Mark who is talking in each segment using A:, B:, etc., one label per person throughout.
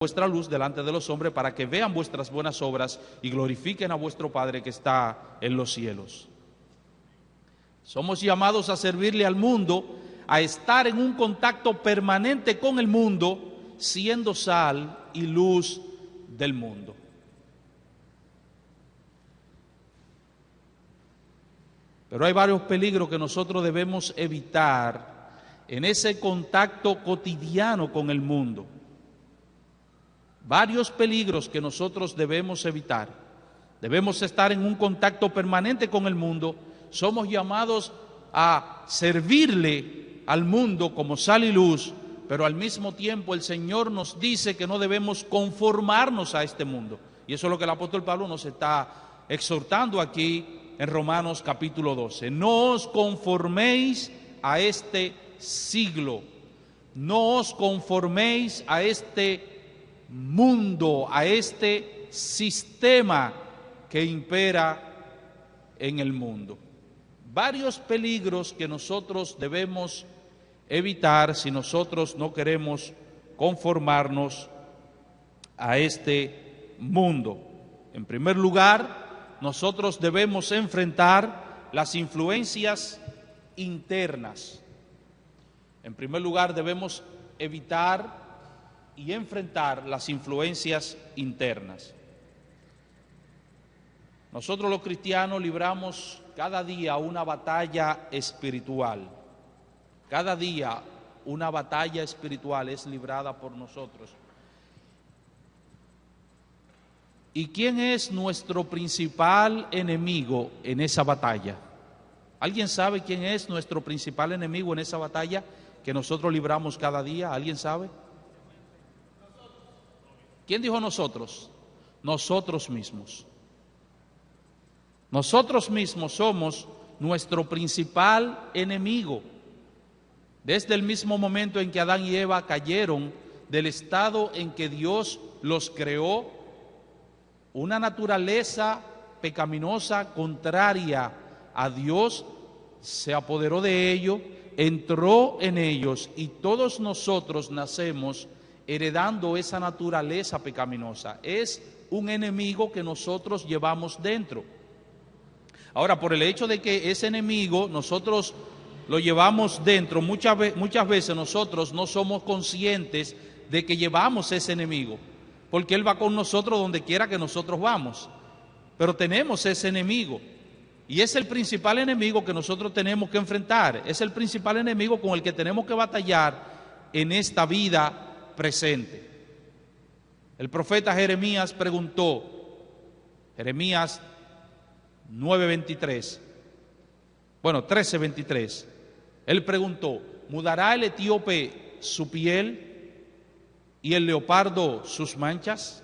A: vuestra luz delante de los hombres para que vean vuestras buenas obras y glorifiquen a vuestro Padre que está en los cielos. Somos llamados a servirle al mundo, a estar en un contacto permanente con el mundo, siendo sal y luz del mundo. Pero hay varios peligros que nosotros debemos evitar en ese contacto cotidiano con el mundo. Varios peligros que nosotros debemos evitar. Debemos estar en un contacto permanente con el mundo. Somos llamados a servirle al mundo como sal y luz, pero al mismo tiempo el Señor nos dice que no debemos conformarnos a este mundo. Y eso es lo que el apóstol Pablo nos está exhortando aquí en Romanos capítulo 12. No os conforméis a este siglo, no os conforméis a este mundo, a este sistema que impera en el mundo. Varios peligros que nosotros debemos evitar si nosotros no queremos conformarnos a este mundo. En primer lugar, nosotros debemos enfrentar las influencias internas. En primer lugar, debemos evitar y enfrentar las influencias internas. Nosotros los cristianos libramos cada día una batalla espiritual. Cada día una batalla espiritual es librada por nosotros. ¿Y quién es nuestro principal enemigo en esa batalla? ¿Alguien sabe quién es nuestro principal enemigo en esa batalla que nosotros libramos cada día? ¿Alguien sabe? ¿Quién dijo nosotros? Nosotros mismos. Nosotros mismos somos nuestro principal enemigo. Desde el mismo momento en que Adán y Eva cayeron del estado en que Dios los creó, una naturaleza pecaminosa contraria a Dios se apoderó de ellos, entró en ellos y todos nosotros nacemos heredando esa naturaleza pecaminosa. Es un enemigo que nosotros llevamos dentro. Ahora, por el hecho de que ese enemigo nosotros lo llevamos dentro, muchas veces nosotros no somos conscientes de que llevamos ese enemigo, porque él va con nosotros donde quiera que nosotros vamos. Pero tenemos ese enemigo y es el principal enemigo que nosotros tenemos que enfrentar. Es el principal enemigo con el que tenemos que batallar en esta vida presente. El profeta Jeremías preguntó, Jeremías 13:23, él preguntó: ¿mudará el etíope su piel y el leopardo sus manchas?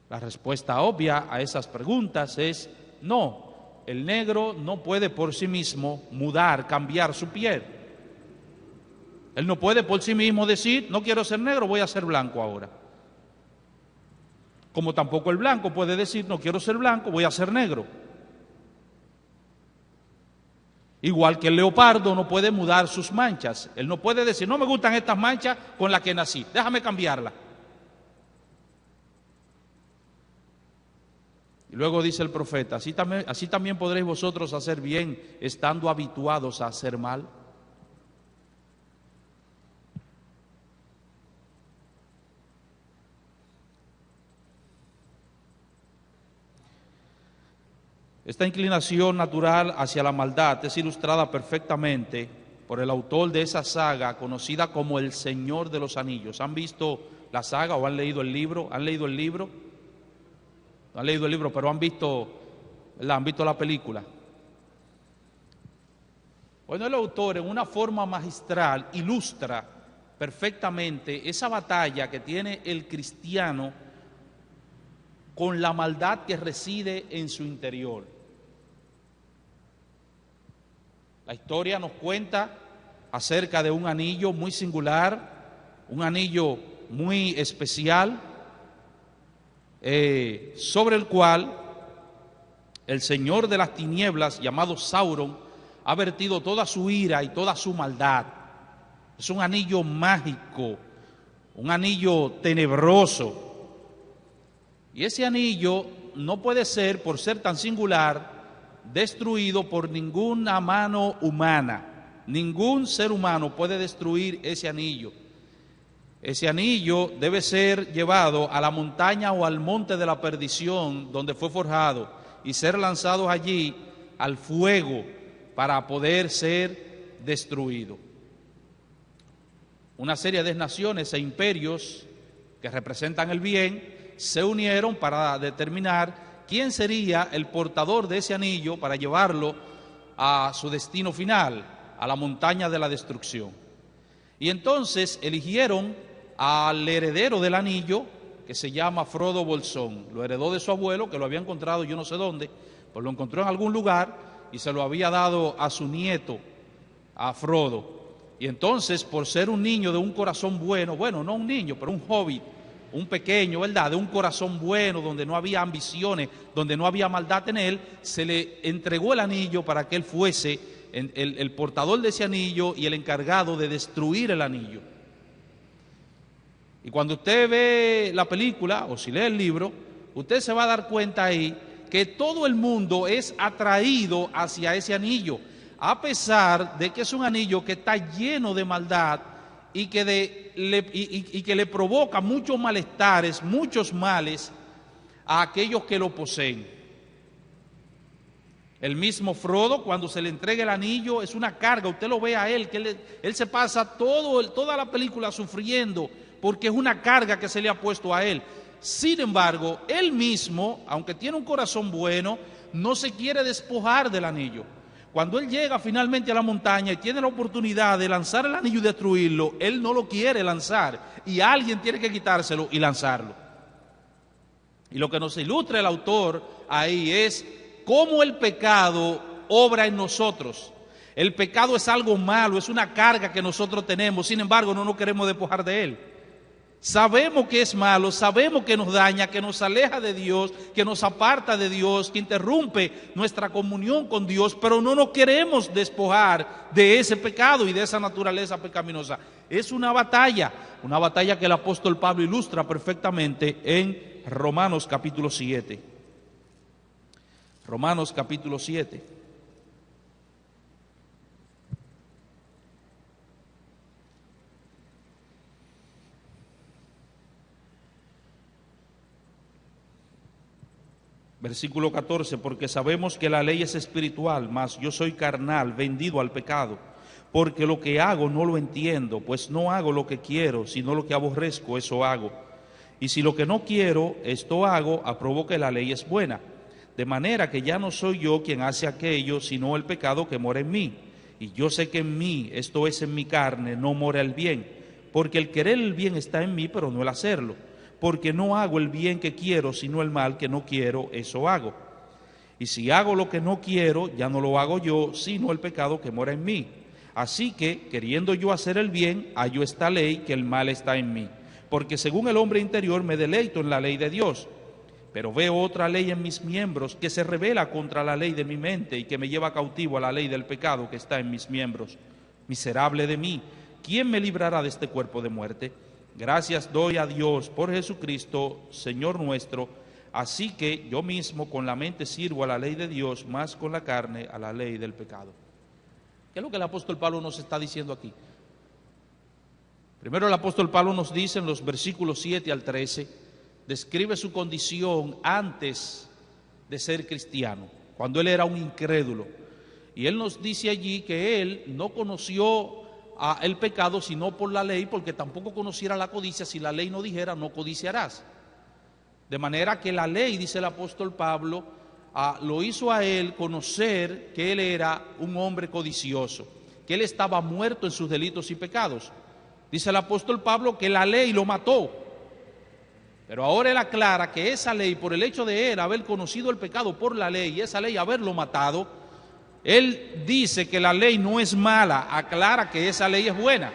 A: La respuesta obvia a esas preguntas es no. El negro no puede por sí mismo cambiar su piel. Él no puede por sí mismo decir, no quiero ser negro, voy a ser blanco ahora. Como tampoco el blanco puede decir, no quiero ser blanco, voy a ser negro. Igual que el leopardo no puede mudar sus manchas. Él no puede decir, no me gustan estas manchas con las que nací, déjame cambiarla. Y luego dice el profeta, así también podréis vosotros hacer bien estando habituados a hacer mal. Esta inclinación natural hacia la maldad es ilustrada perfectamente por el autor de esa saga conocida como El Señor de los Anillos. ¿Han visto la saga o han leído el libro? ¿Han leído el libro? No han leído el libro, pero han visto la película. Bueno, el autor en una forma magistral ilustra perfectamente esa batalla que tiene el cristiano con la maldad que reside en su interior. La historia nos cuenta acerca de un anillo muy singular, un anillo muy especial, sobre el cual el señor de las tinieblas, llamado Sauron, ha vertido toda su ira y toda su maldad. Es un anillo mágico, un anillo tenebroso. Y ese anillo no puede ser, por ser tan singular, destruido por ninguna mano humana. Ningún ser humano puede destruir ese anillo. Ese anillo debe ser llevado a la montaña o al monte de la perdición donde fue forjado y ser lanzado allí al fuego para poder ser destruido. Una serie de naciones e imperios que representan el bien se unieron para determinar quién sería el portador de ese anillo para llevarlo a su destino final, a la montaña de la destrucción. Y entonces eligieron al heredero del anillo, que se llama Frodo Bolsón. Lo heredó de su abuelo, que lo había encontrado yo no sé dónde, pues lo encontró en algún lugar y se lo había dado a su nieto, a Frodo. Y entonces, por ser un niño de un corazón bueno, no un niño, pero un hobbit, un pequeño, ¿verdad?, de un corazón bueno, donde no había ambiciones, donde no había maldad en él, se le entregó el anillo para que él fuese el portador de ese anillo y el encargado de destruir el anillo. Y cuando usted ve la película, o si lee el libro, usted se va a dar cuenta ahí que todo el mundo es atraído hacia ese anillo, a pesar de que es un anillo que está lleno de maldad y que le provoca muchos malestares, muchos males a aquellos que lo poseen. El mismo Frodo, cuando se le entrega el anillo, es una carga. Usted lo ve a él, que él se pasa toda la película sufriendo, porque es una carga que se le ha puesto a él. Sin embargo, él mismo, aunque tiene un corazón bueno, no se quiere despojar del anillo. Cuando él llega finalmente a la montaña y tiene la oportunidad de lanzar el anillo y destruirlo, él no lo quiere lanzar y alguien tiene que quitárselo y lanzarlo. Y lo que nos ilustra el autor ahí es cómo el pecado obra en nosotros. El pecado es algo malo, es una carga que nosotros tenemos, sin embargo no nos queremos despojar de él. Sabemos que es malo, sabemos que nos daña, que nos aleja de Dios, que nos aparta de Dios, que interrumpe nuestra comunión con Dios, pero no nos queremos despojar de ese pecado y de esa naturaleza pecaminosa. Es una batalla que el apóstol Pablo ilustra perfectamente en Romanos capítulo 7. Romanos capítulo 7. Versículo 14, porque sabemos que la ley es espiritual, mas yo soy carnal, vendido al pecado, porque lo que hago no lo entiendo, pues no hago lo que quiero, sino lo que aborrezco, eso hago. Y si lo que no quiero, esto hago, apruebo que la ley es buena. De manera que ya no soy yo quien hace aquello, sino el pecado que mora en mí. Y yo sé que en mí, esto es en mi carne, no mora el bien, porque el querer el bien está en mí, pero no el hacerlo. Porque no hago el bien que quiero, sino el mal que no quiero, eso hago. Y si hago lo que no quiero, ya no lo hago yo, sino el pecado que mora en mí. Así que, queriendo yo hacer el bien, hallo esta ley, que el mal está en mí. Porque según el hombre interior me deleito en la ley de Dios. Pero veo otra ley en mis miembros, que se rebela contra la ley de mi mente y que me lleva cautivo a la ley del pecado que está en mis miembros. Miserable de mí, ¿quién me librará de este cuerpo de muerte? Gracias doy a Dios por Jesucristo, Señor nuestro. Así que yo mismo con la mente sirvo a la ley de Dios, más con la carne a la ley del pecado. ¿Qué es lo que el apóstol Pablo nos está diciendo aquí? Primero el apóstol Pablo nos dice en los versículos 7 al 13, describe su condición antes de ser cristiano, cuando él era un incrédulo. Y él nos dice allí que él no conoció el pecado sino por la ley, porque tampoco conociera la codicia si la ley no dijera no codiciarás. De manera que la ley, dice el apóstol Pablo, lo hizo a él conocer que él era un hombre codicioso, que él estaba muerto en sus delitos y pecados. Dice el apóstol Pablo que la ley lo mató, pero ahora él aclara que esa ley, por el hecho de él haber conocido el pecado por la ley y esa ley haberlo matado, él dice que la ley no es mala, aclara que esa ley es buena.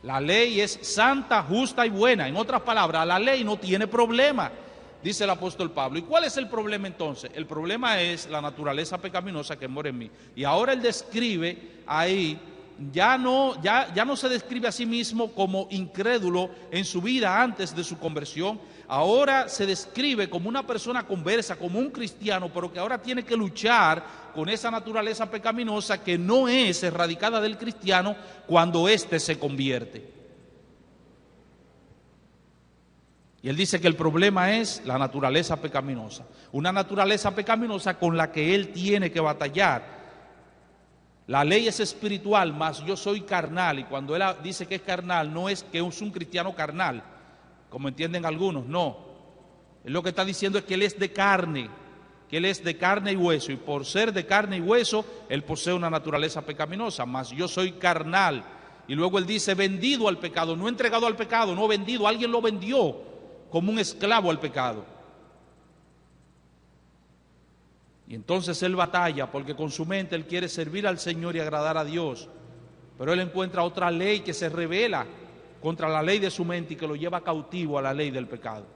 A: La ley es santa, justa y buena. En otras palabras, la ley no tiene problema, dice el apóstol Pablo. ¿Y cuál es el problema entonces? El problema es la naturaleza pecaminosa que mora en mí. Y ahora él describe ahí ya no se describe a sí mismo como incrédulo en su vida antes de su conversión. Ahora se describe como una persona conversa, como un cristiano, pero que ahora tiene que luchar con esa naturaleza pecaminosa que no es erradicada del cristiano cuando éste se convierte. Y él dice que el problema es la naturaleza pecaminosa, una naturaleza pecaminosa con la que él tiene que batallar. La ley es espiritual, mas yo soy carnal, y cuando él dice que es carnal, no es que es un cristiano carnal, como entienden algunos, no. Él lo que está diciendo es que él es de carne, que él es de carne y hueso, y por ser de carne y hueso, él posee una naturaleza pecaminosa, mas yo soy carnal. Y luego él dice, vendido al pecado, no entregado al pecado, no vendido, alguien lo vendió como un esclavo al pecado. Y entonces él batalla porque con su mente él quiere servir al Señor y agradar a Dios, pero él encuentra otra ley que se revela contra la ley de su mente y que lo lleva cautivo a la ley del pecado.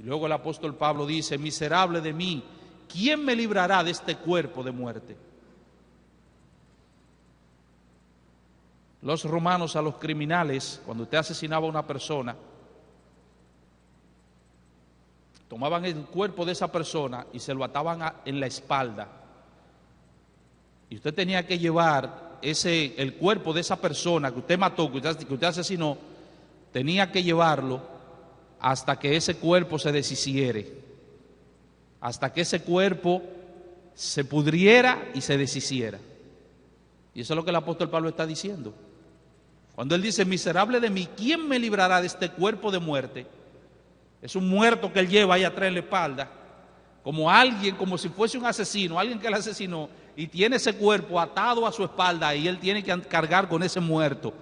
A: Y luego el apóstol Pablo dice, miserable de mí, ¿quién me librará de este cuerpo de muerte? Los romanos a los criminales, cuando usted asesinaba a una persona, tomaban el cuerpo de esa persona y se lo ataban en la espalda. Y usted tenía que llevar el cuerpo de esa persona que usted mató, que usted asesinó, tenía que llevarlo hasta que ese cuerpo se deshiciere, hasta que ese cuerpo se pudriera y se deshiciera. Y eso es lo que el apóstol Pablo está diciendo. Cuando él dice, miserable de mí, ¿quién me librará de este cuerpo de muerte? Es un muerto que él lleva ahí atrás en la espalda, como alguien, como si fuese un asesino, alguien que él asesinó, y tiene ese cuerpo atado a su espalda y él tiene que cargar con ese muerto.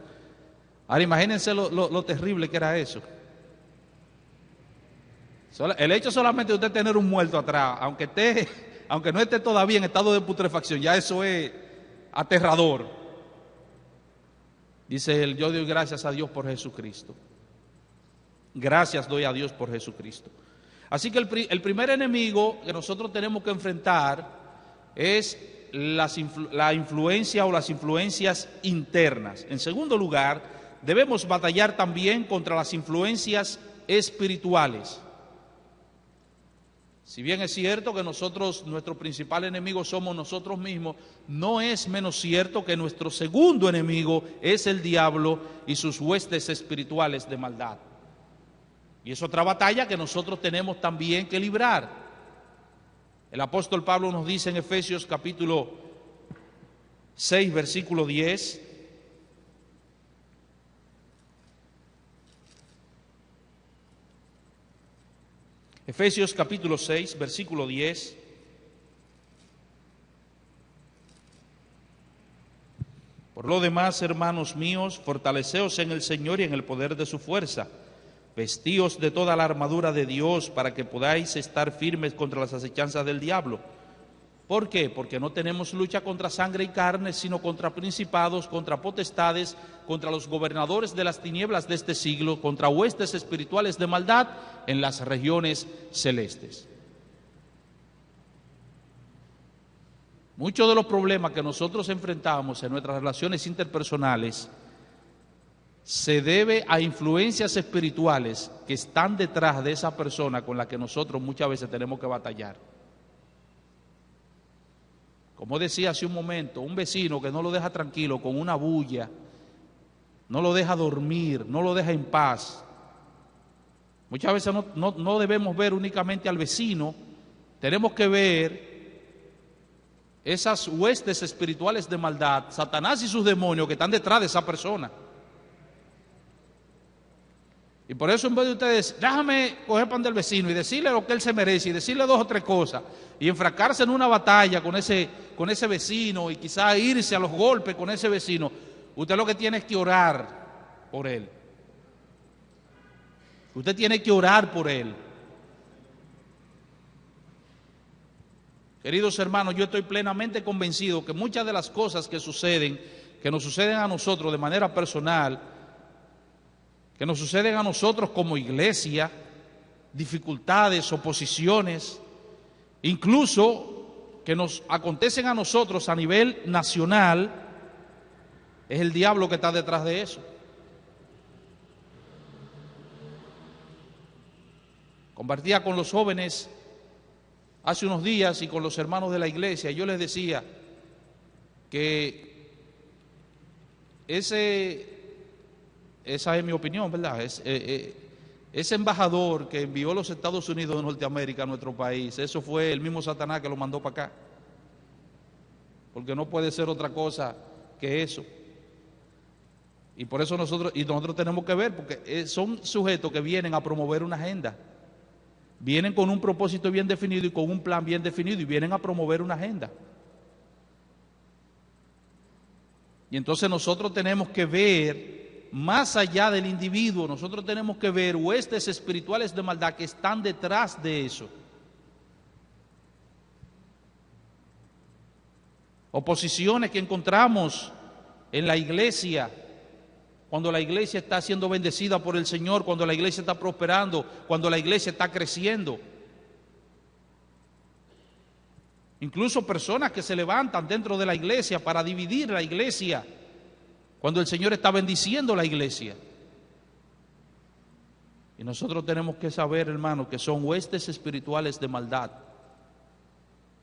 A: Ahora imagínense lo terrible que era eso. El hecho solamente de usted tener un muerto atrás, aunque no esté todavía en estado de putrefacción, ya eso es aterrador. Dice él, yo doy gracias a Dios por Jesucristo. Gracias doy a Dios por Jesucristo. Así que el primer enemigo que nosotros tenemos que enfrentar es la influencia o las influencias internas. En segundo lugar, debemos batallar también contra las influencias espirituales. Si bien es cierto que nuestro principal enemigo somos nosotros mismos, no es menos cierto que nuestro segundo enemigo es el diablo y sus huestes espirituales de maldad. Y es otra batalla que nosotros tenemos también que librar. El apóstol Pablo nos dice en Efesios capítulo 6, versículo 10, Efesios capítulo 6, versículo 10, por lo demás, hermanos míos, fortaleceos en el Señor y en el poder de su fuerza. Vestíos de toda la armadura de Dios para que podáis estar firmes contra las acechanzas del diablo. ¿Por qué? Porque no tenemos lucha contra sangre y carne, sino contra principados, contra potestades, contra los gobernadores de las tinieblas de este siglo, contra huestes espirituales de maldad en las regiones celestes. Muchos de los problemas que nosotros enfrentamos en nuestras relaciones interpersonales se debe a influencias espirituales que están detrás de esa persona con la que nosotros muchas veces tenemos que batallar. Como decía hace un momento, un vecino que no lo deja tranquilo con una bulla, no lo deja dormir, no lo deja en paz. Muchas veces no debemos ver únicamente al vecino, tenemos que ver esas huestes espirituales de maldad, Satanás y sus demonios que están detrás de esa persona. Y por eso en vez de ustedes, déjame coger pan del vecino y decirle lo que él se merece y decirle dos o tres cosas y enfrascarse en una batalla con ese vecino y quizás irse a los golpes con ese vecino, usted lo que tiene es que orar por él. Usted tiene que orar por él. Queridos hermanos, yo estoy plenamente convencido que muchas de las cosas que nos suceden a nosotros de manera personal, que nos suceden a nosotros como iglesia, dificultades, oposiciones, incluso que nos acontecen a nosotros a nivel nacional, Es el diablo que está detrás de eso. Compartía con los jóvenes hace unos días y con los hermanos de la iglesia, y yo les decía que esa es mi opinión, ¿verdad? Ese embajador que envió los Estados Unidos de Norteamérica a nuestro país, eso fue el mismo Satanás que lo mandó para acá, porque no puede ser otra cosa que eso. Y por eso nosotros tenemos que ver, porque son sujetos que vienen a promover una agenda. Vienen con un propósito bien definido y con un plan bien definido y vienen a promover una agenda. Y entonces nosotros tenemos que ver más allá del individuo, nosotros tenemos que ver huestes espirituales de maldad que están detrás de eso. Oposiciones que encontramos en la iglesia, cuando la iglesia está siendo bendecida por el Señor, cuando la iglesia está prosperando, cuando la iglesia está creciendo. Incluso personas que se levantan dentro de la iglesia para dividir la iglesia, cuando el Señor está bendiciendo la iglesia. Y nosotros tenemos que saber, hermanos, que son huestes espirituales de maldad.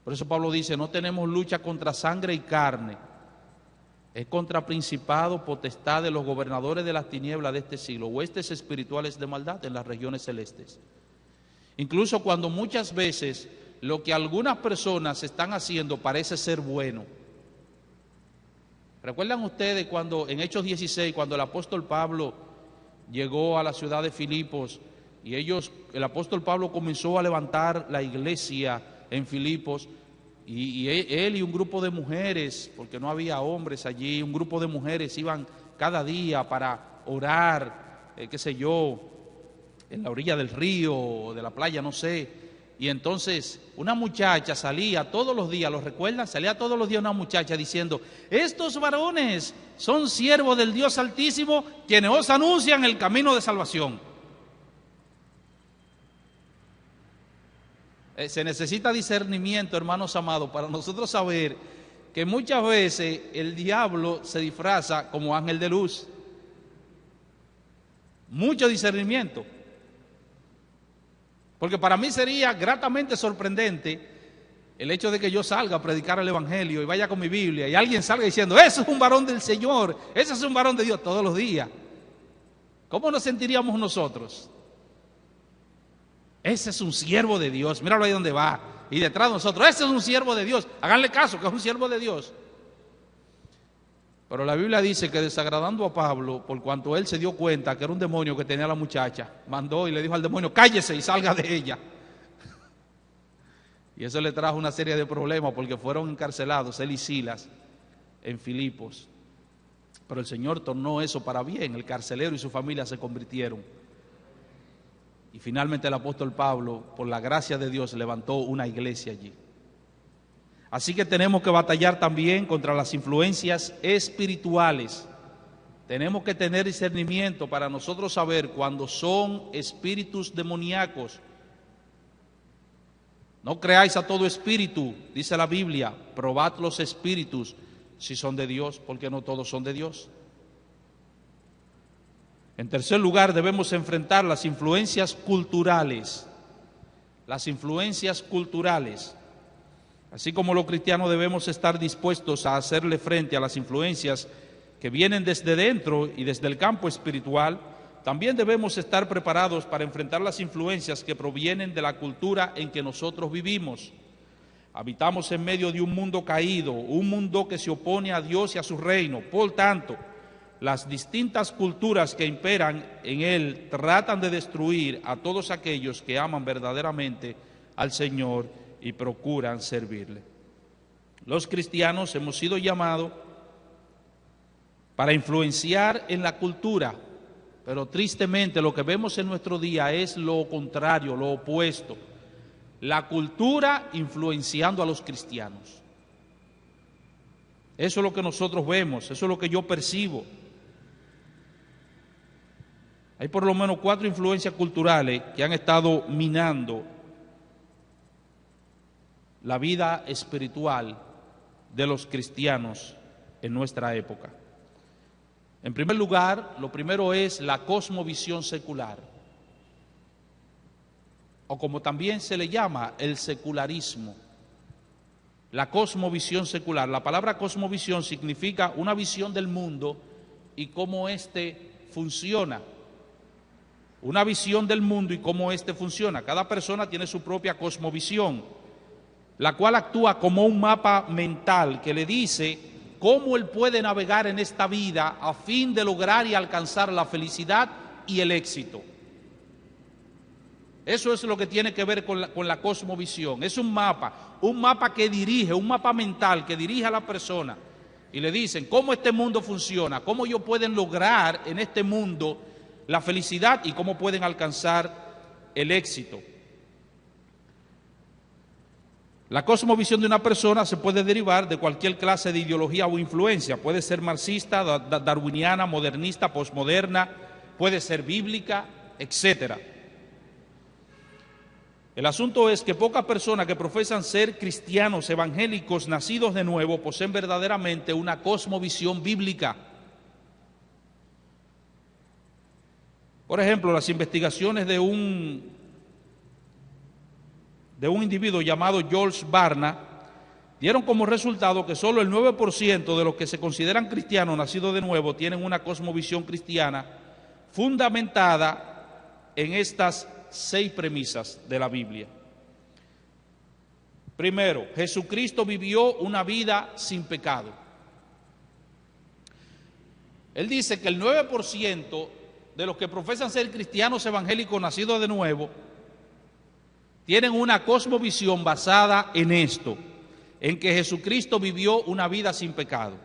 A: Por eso Pablo dice, no tenemos lucha contra sangre y carne, es contra principados, potestades, los gobernadores de las tinieblas de este siglo, huestes espirituales de maldad en las regiones celestes. Incluso cuando muchas veces lo que algunas personas están haciendo parece ser bueno. ¿Recuerdan ustedes cuando en Hechos 16, cuando el apóstol Pablo llegó a la ciudad de Filipos y el apóstol Pablo comenzó a levantar la iglesia en Filipos? Y él y un grupo de mujeres, porque no había hombres allí, un grupo de mujeres iban cada día para orar, qué sé yo, en la orilla del río o de la playa, no sé. Y entonces una muchacha salía todos los días, ¿lo recuerdan? Salía todos los días una muchacha diciendo, estos varones son siervos del Dios Altísimo, quienes os anuncian el camino de salvación. Se necesita discernimiento, hermanos amados, para nosotros saber que muchas veces el diablo se disfraza como ángel de luz. Mucho discernimiento. Porque para mí sería gratamente sorprendente el hecho de que yo salga a predicar el evangelio y vaya con mi Biblia y alguien salga diciendo, ese es un varón del Señor, ese es un varón de Dios, todos los días. ¿Cómo nos sentiríamos nosotros? Ese es un siervo de Dios, míralo ahí donde va, y detrás de nosotros, ese es un siervo de Dios, háganle caso que es un siervo de Dios. Pero la Biblia dice que desagradando a Pablo, por cuanto él se dio cuenta que era un demonio que tenía la muchacha, mandó y le dijo al demonio, cállese y salga de ella. Y eso le trajo una serie de problemas porque fueron encarcelados él y Silas en Filipos. Pero el Señor tornó eso para bien, el carcelero y su familia se convirtieron. Y finalmente el apóstol Pablo, por la gracia de Dios, levantó una iglesia allí. Así que tenemos que batallar también contra las influencias espirituales. Tenemos que tener discernimiento para nosotros saber cuando son espíritus demoníacos. No creáis a todo espíritu, dice la Biblia, probad los espíritus si son de Dios, porque no todos son de Dios. En tercer lugar, debemos enfrentar las influencias culturales. Las influencias culturales. Así como los cristianos debemos estar dispuestos a hacerle frente a las influencias que vienen desde dentro y desde el campo espiritual, también debemos estar preparados para enfrentar las influencias que provienen de la cultura en que nosotros vivimos. Habitamos en medio de un mundo caído, un mundo que se opone a Dios y a su reino. Por tanto, las distintas culturas que imperan en él tratan de destruir a todos aquellos que aman verdaderamente al Señor y procuran servirle. Los cristianos hemos sido llamados para influenciar en la cultura, pero tristemente lo que vemos en nuestro día es lo contrario, lo opuesto. La cultura influenciando a los cristianos. Eso es lo que nosotros vemos, eso es lo que yo percibo. Hay por lo menos 4 influencias culturales que han estado minando la vida espiritual de los cristianos en nuestra época. En primer lugar, lo primero es la cosmovisión secular, o como también se le llama, el secularismo. La cosmovisión secular. La palabra cosmovisión significa una visión del mundo y cómo éste funciona. Una visión del mundo y cómo éste funciona. Cada persona tiene su propia cosmovisión, la cual actúa como un mapa mental que le dice cómo él puede navegar en esta vida a fin de lograr y alcanzar la felicidad y el éxito. Eso es lo que tiene que ver con la cosmovisión. Es un mapa que dirige, un mapa mental que dirige a la persona y le dicen cómo este mundo funciona, cómo ellos pueden lograr en este mundo la felicidad y cómo pueden alcanzar el éxito. La cosmovisión de una persona se puede derivar de cualquier clase de ideología o influencia. Puede ser marxista, darwiniana, modernista, posmoderna, puede ser bíblica, etcétera. El asunto es que pocas personas que profesan ser cristianos evangélicos nacidos de nuevo poseen verdaderamente una cosmovisión bíblica. Por ejemplo, las investigaciones de un individuo llamado George Barna dieron como resultado que solo el 9% de los que se consideran cristianos nacidos de nuevo tienen una cosmovisión cristiana fundamentada en estas 6 premisas de la Biblia. Primero, Jesucristo vivió una vida sin pecado. Él dice que el 9% de los que profesan ser cristianos evangélicos nacidos de nuevo tienen una cosmovisión basada en esto, en que Jesucristo vivió una vida sin pecado.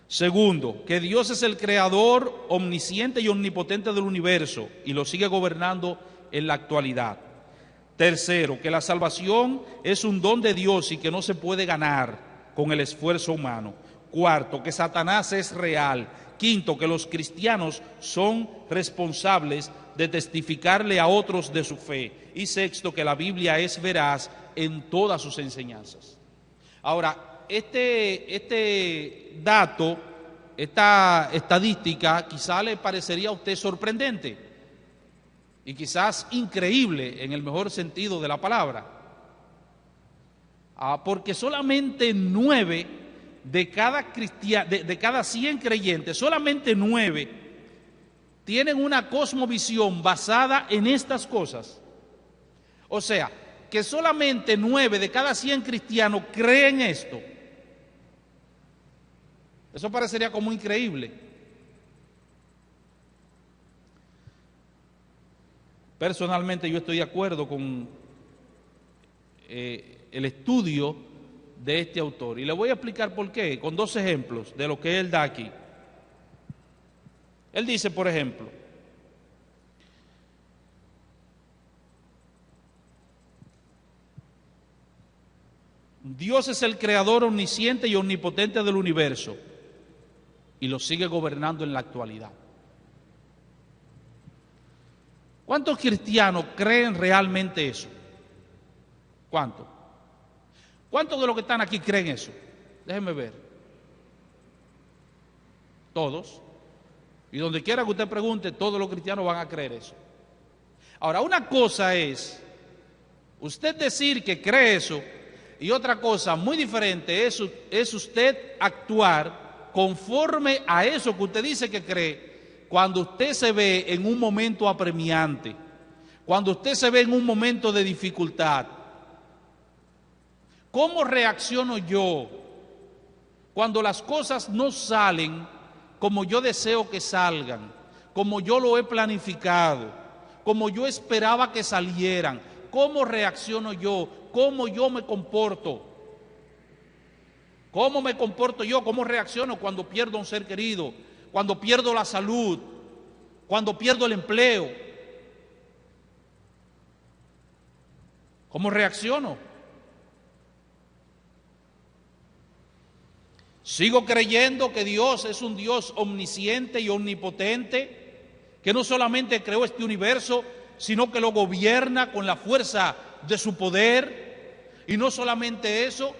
A: Segundo, que Dios es el creador omnisciente y omnipotente del universo y lo sigue gobernando en la actualidad. Tercero, que la salvación es un don de Dios y que no se puede ganar con el esfuerzo humano. Cuarto, que Satanás es real. Quinto, que los cristianos son responsables de testificarle a otros de su fe. Y sexto, que la Biblia es veraz en todas sus enseñanzas. Ahora, este dato, esta estadística, quizá le parecería a usted sorprendente y quizás increíble en el mejor sentido de la palabra, porque solamente 9 de cada 100 creyentes, solamente 9 tienen una cosmovisión basada en estas cosas. O sea, que solamente 9 de cada 100 cristianos creen esto. Eso parecería como increíble. Personalmente yo estoy de acuerdo con el estudio de este autor y le voy a explicar por qué, con 2 ejemplos de lo que él da aquí. Él dice, por ejemplo, Dios es el creador omnisciente y omnipotente del universo y lo sigue gobernando en la actualidad. ¿Cuántos cristianos creen realmente eso? ¿Cuántos? ¿Cuántos de los que están aquí creen eso? Déjenme ver. Todos. Y donde quiera que usted pregunte, todos los cristianos van a creer eso. Ahora, una cosa es usted decir que cree eso y otra cosa muy diferente es usted actuar conforme a eso que usted dice que cree. Cuando usted se ve en un momento apremiante, cuando usted se ve en un momento de dificultad, ¿cómo reacciono yo cuando las cosas no salen como yo deseo que salgan, como yo lo he planificado, como yo esperaba que salieran? ¿Cómo reacciono yo? ¿Cómo yo me comporto? ¿Cómo me comporto yo? ¿Cómo reacciono cuando pierdo a un ser querido? Cuando pierdo la salud, cuando pierdo el empleo. ¿Cómo reacciono? Sigo creyendo que Dios es un Dios omnisciente y omnipotente, que no solamente creó este universo, sino que lo gobierna con la fuerza de su poder. Y no solamente eso,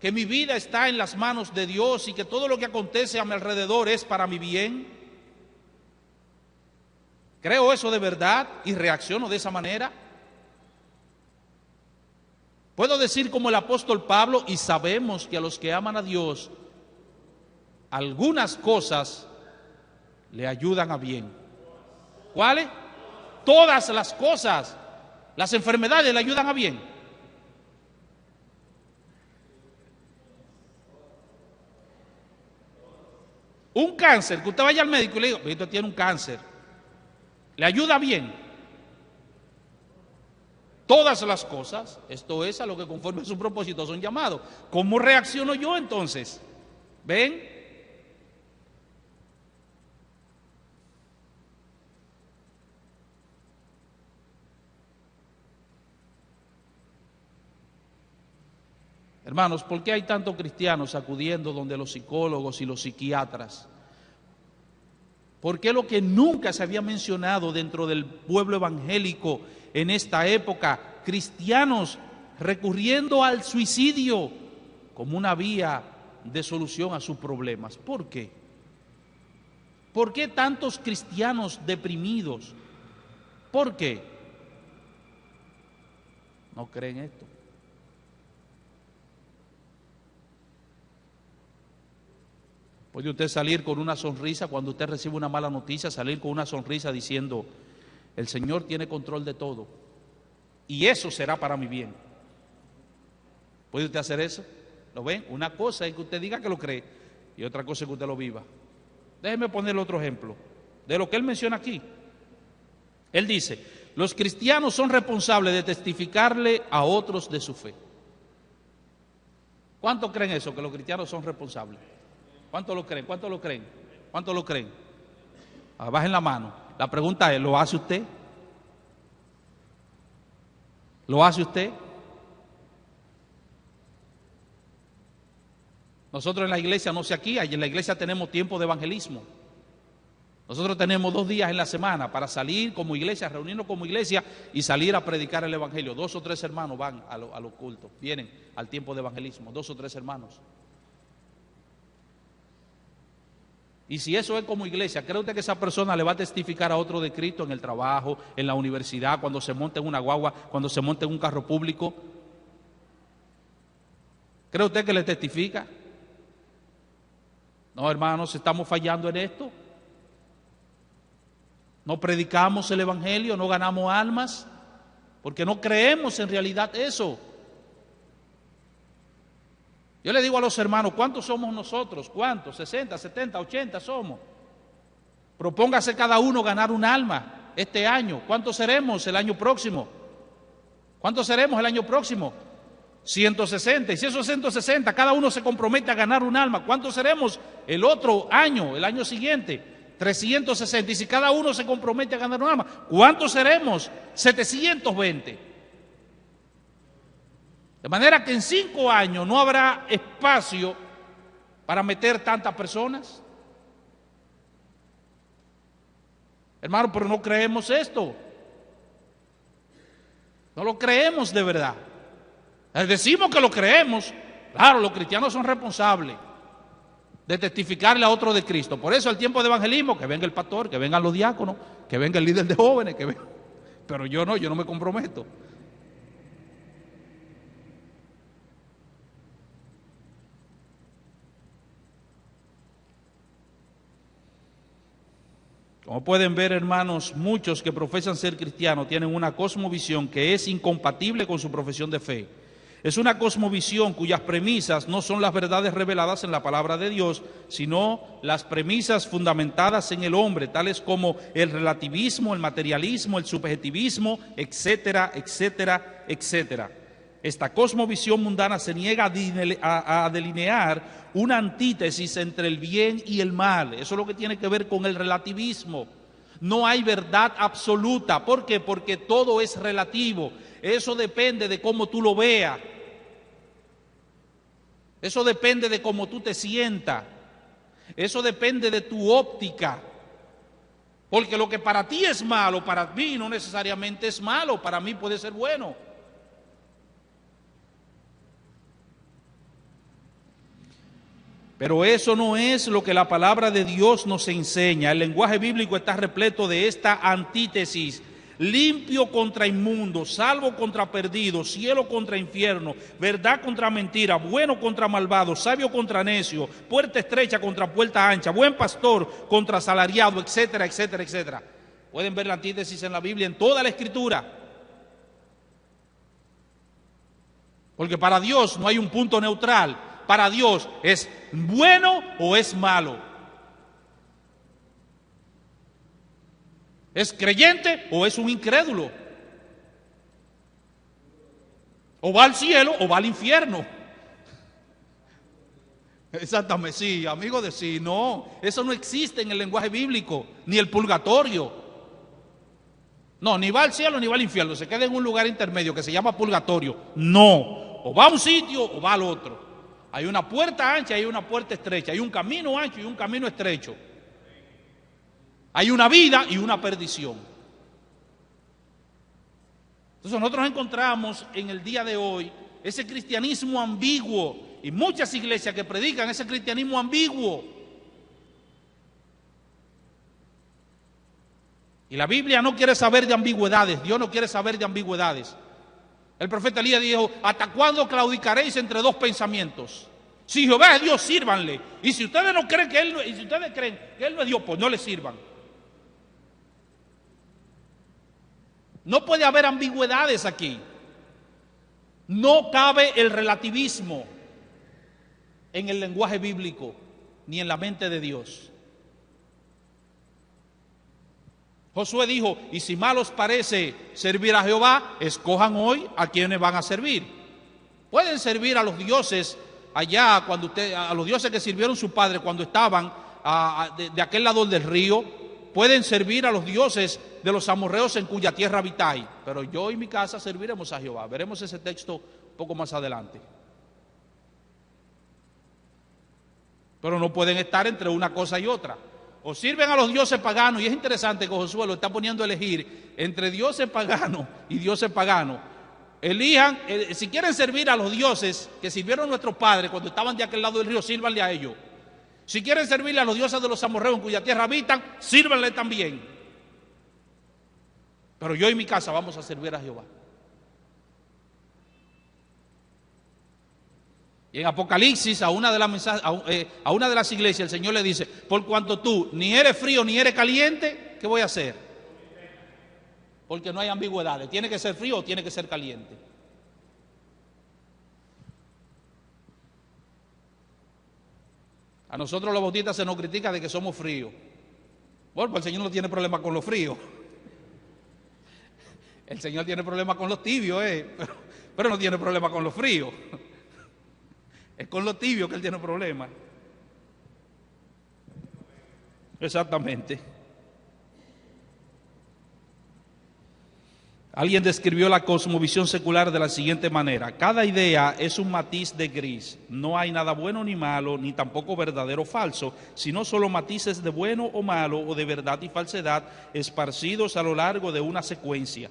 A: que mi vida está en las manos de Dios y que todo lo que acontece a mi alrededor es para mi bien? ¿Creo eso de verdad y reacciono de esa manera? Puedo decir como el apóstol Pablo, y sabemos que a los que aman a Dios, algunas cosas le ayudan a bien. ¿Cuáles? Todas las cosas. Las enfermedades le ayudan a bien. Un cáncer, que usted vaya al médico y le diga, usted tiene un cáncer, ¿le ayuda bien? Todas las cosas, esto es a lo que conforme a su propósito son llamados. ¿Cómo reacciono yo entonces? ¿Ven? Hermanos, ¿por qué hay tantos cristianos acudiendo donde los psicólogos y los psiquiatras? ¿Por qué lo que nunca se había mencionado dentro del pueblo evangélico en esta época? Cristianos recurriendo al suicidio como una vía de solución a sus problemas. ¿Por qué? ¿Por qué tantos cristianos deprimidos? ¿Por qué? ¿No creen esto? Puede usted salir con una sonrisa cuando usted recibe una mala noticia, salir con una sonrisa diciendo, el Señor tiene control de todo y eso será para mi bien. ¿Puede usted hacer eso? ¿Lo ven? Una cosa es que usted diga que lo cree y otra cosa es que usted lo viva. Déjeme ponerle otro ejemplo de lo que él menciona aquí. Él dice, los cristianos son responsables de testificarle a otros de su fe. ¿Cuántos creen eso, que los cristianos son responsables? ¿Cuántos lo creen? ¿Cuántos lo creen? ¿Cuántos lo creen? Bajen la mano. La pregunta es, ¿lo hace usted? ¿Lo hace usted? Nosotros en la iglesia, no sé aquí, en la iglesia tenemos tiempo de evangelismo. Nosotros tenemos 2 días en la semana para salir como iglesia, reunirnos como iglesia y salir a predicar el evangelio. 2 o 3 hermanos van a los cultos, vienen al tiempo de evangelismo, 2 o 3 hermanos. Y si eso es como iglesia, ¿cree usted que esa persona le va a testificar a otro de Cristo en el trabajo, en la universidad, cuando se monte en una guagua, cuando se monte en un carro público? ¿Cree usted que le testifica? No, hermanos, estamos fallando en esto. No predicamos el evangelio, no ganamos almas, porque no creemos en realidad eso. Yo le digo a los hermanos, ¿cuántos somos nosotros? ¿Cuántos? 60, 70, 80 somos. Propóngase cada uno ganar un alma este año. ¿Cuántos seremos el año próximo? ¿Cuántos seremos el año próximo? 160. Y si esos 160, cada uno se compromete a ganar un alma, ¿cuántos seremos el otro año, el año siguiente? 360. Y si cada uno se compromete a ganar un alma, ¿cuántos seremos? 720. De manera que en 5 años no habrá espacio para meter tantas personas. Hermano, pero no creemos esto. No lo creemos de verdad. Decimos que lo creemos. Claro, los cristianos son responsables de testificarle a otro de Cristo. Por eso al tiempo de evangelismo, que venga el pastor, que vengan los diáconos, que venga el líder de jóvenes, que venga. Pero yo no me comprometo. Como pueden ver, hermanos, muchos que profesan ser cristianos tienen una cosmovisión que es incompatible con su profesión de fe. Es una cosmovisión cuyas premisas no son las verdades reveladas en la palabra de Dios, sino las premisas fundamentadas en el hombre, tales como el relativismo, el materialismo, el subjetivismo, etcétera, etcétera, etcétera. Esta cosmovisión mundana se niega a delinear una antítesis entre el bien y el mal. Eso es lo que tiene que ver con el relativismo. No hay verdad absoluta. ¿Por qué? Porque todo es relativo. Eso depende de cómo tú lo veas. Eso depende de cómo tú te sientas. Eso depende de tu óptica. Porque lo que para ti es malo, para mí no necesariamente es malo. Para mí puede ser bueno. Pero eso no es lo que la palabra de Dios nos enseña. El lenguaje bíblico está repleto de esta antítesis: limpio contra inmundo, salvo contra perdido, cielo contra infierno, verdad contra mentira, bueno contra malvado, sabio contra necio, puerta estrecha contra puerta ancha, buen pastor contra asalariado, etcétera, etcétera, etcétera. Pueden ver la antítesis en la Biblia, en toda la Escritura. Porque para Dios no hay un punto neutral. Para Dios es bueno o es malo. ¿Es creyente o es un incrédulo? ¿O va al cielo o va al infierno? Exactamente, sí, amigo de sí, no. Eso no existe en el lenguaje bíblico, ni el purgatorio. No, ni va al cielo ni va al infierno, se queda en un lugar intermedio que se llama purgatorio. No, o va a un sitio o va al otro. Hay una puerta ancha y hay una puerta estrecha, hay un camino ancho y un camino estrecho. Hay una vida y una perdición. Entonces nosotros encontramos en el día de hoy ese cristianismo ambiguo y muchas iglesias que predican ese cristianismo ambiguo. Y la Biblia no quiere saber de ambigüedades, Dios no quiere saber de ambigüedades. El profeta Elías dijo: ¿hasta cuándo claudicaréis entre dos pensamientos? Si Jehová es Dios, sírvanle. Y si ustedes no creen que Él, y si ustedes creen que Él no es Dios, pues no le sirvan. No puede haber ambigüedades aquí. No cabe el relativismo en el lenguaje bíblico, ni en la mente de Dios. Josué dijo: y si mal os parece servir a Jehová, escojan hoy a quienes van a servir. Pueden servir a los dioses allá, a los dioses que sirvieron su padre cuando estaban de aquel lado del río. Pueden servir a los dioses de los amorreos en cuya tierra habitáis. Pero yo y mi casa serviremos a Jehová. Veremos ese texto un poco más adelante. Pero no pueden estar entre una cosa y otra. O sirven a los dioses paganos, y es interesante que Josué lo está poniendo a elegir entre dioses paganos y dioses paganos. Elijan, si quieren servir a los dioses que sirvieron nuestros padres cuando estaban de aquel lado del río, sírvanle a ellos. Si quieren servirle a los dioses de los amorreos en cuya tierra habitan, sírvanle también. Pero yo y mi casa vamos a servir a Jehová. Y en Apocalipsis a una de las iglesias el Señor le dice: por cuanto tú ni eres frío ni eres caliente, ¿qué voy a hacer? Porque no hay ambigüedades, tiene que ser frío o tiene que ser caliente. A nosotros los bautistas se nos critica de que somos fríos. Bueno, pues el Señor no tiene problema con los fríos. El Señor tiene problema con los tibios, pero no tiene problema con los fríos. Es con los tibios que Él tiene problema. Exactamente. Alguien describió la cosmovisión secular de la siguiente manera: cada idea es un matiz de gris. No hay nada bueno ni malo, ni tampoco verdadero o falso, sino solo matices de bueno o malo, o de verdad y falsedad, esparcidos a lo largo de una secuencia.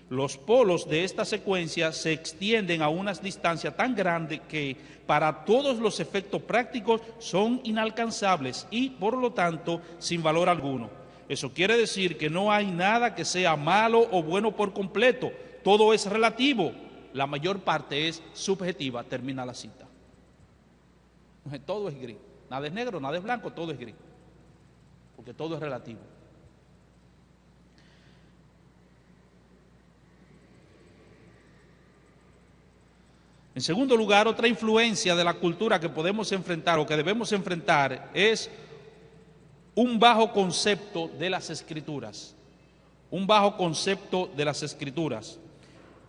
A: Los polos de esta secuencia se extienden a unas distancias tan grandes que para todos los efectos prácticos son inalcanzables y, por lo tanto, sin valor alguno. Eso quiere decir que no hay nada que sea malo o bueno por completo. Todo es relativo. La mayor parte es subjetiva. Termina la cita. Todo es gris. Nada es negro, nada es blanco, todo es gris. Porque todo es relativo. En segundo lugar, otra influencia de la cultura que podemos enfrentar o que debemos enfrentar es un bajo concepto de las Escrituras. Un bajo concepto de las Escrituras.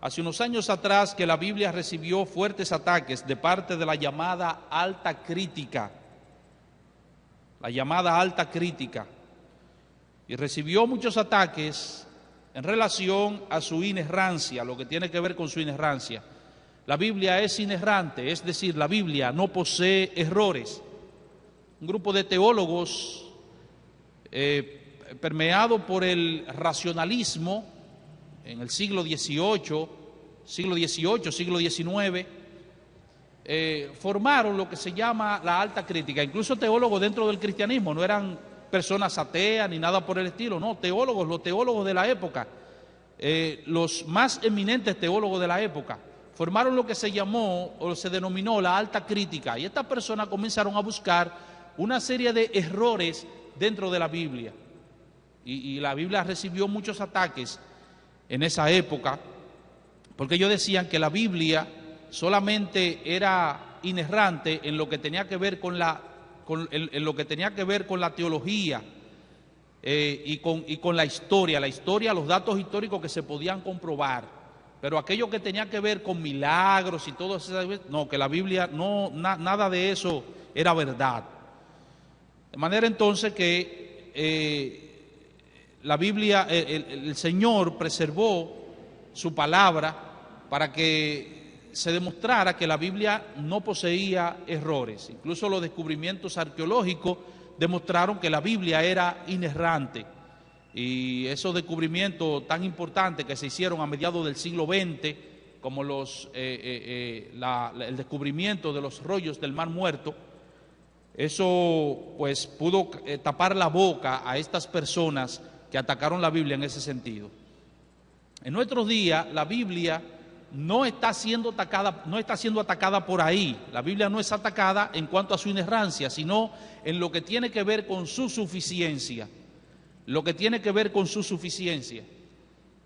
A: Hace unos años atrás que la Biblia recibió fuertes ataques de parte de la llamada alta crítica. La llamada alta crítica. Y recibió muchos ataques en relación a su inerrancia, lo que tiene que ver con su inerrancia. La Biblia es inerrante, es decir, la Biblia no posee errores. Un grupo de teólogos permeado por el racionalismo en el siglo XIX, siglo XIX, formaron lo que se llama la alta crítica. Incluso teólogos dentro del cristianismo, no eran personas ateas ni nada por el estilo, no, teólogos, los teólogos de la época, los más eminentes teólogos de la época, formaron lo que se llamó o se denominó la alta crítica, y estas personas comenzaron a buscar una serie de errores dentro de la Biblia, y la Biblia recibió muchos ataques en esa época, porque ellos decían que la Biblia solamente era inerrante en lo que tenía que ver con lo que tenía que ver con la teología y con la historia, los datos históricos que se podían comprobar, pero aquello que tenía que ver con milagros y todo eso, no, que la Biblia nada de eso era verdad. De manera entonces que la Biblia, el Señor preservó su palabra para que se demostrara que la Biblia no poseía errores. Incluso los descubrimientos arqueológicos demostraron que la Biblia era inerrante, y esos descubrimientos tan importantes que se hicieron a mediados del siglo XX, como el descubrimiento de los rollos del Mar Muerto, eso pues pudo tapar la boca a estas personas que atacaron la Biblia en ese sentido. En nuestros días la Biblia no está siendo atacada por ahí. La Biblia no es atacada en cuanto a su inerrancia, sino en lo que tiene que ver con su suficiencia.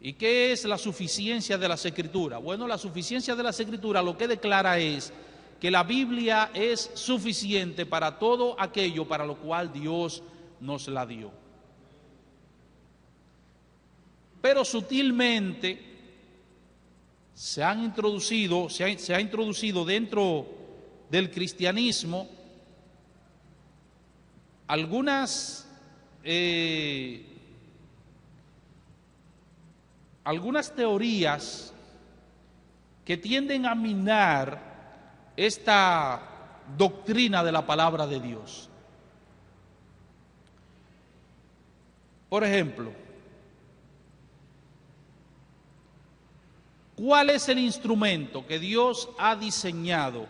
A: ¿Y qué es la suficiencia de las Escrituras? Bueno, la suficiencia de las Escrituras lo que declara es que la Biblia es suficiente para todo aquello para lo cual Dios nos la dio. Pero sutilmente se ha introducido dentro del cristianismo algunas teorías que tienden a minar esta doctrina de la palabra de Dios. Por ejemplo, ¿cuál es el instrumento que Dios ha diseñado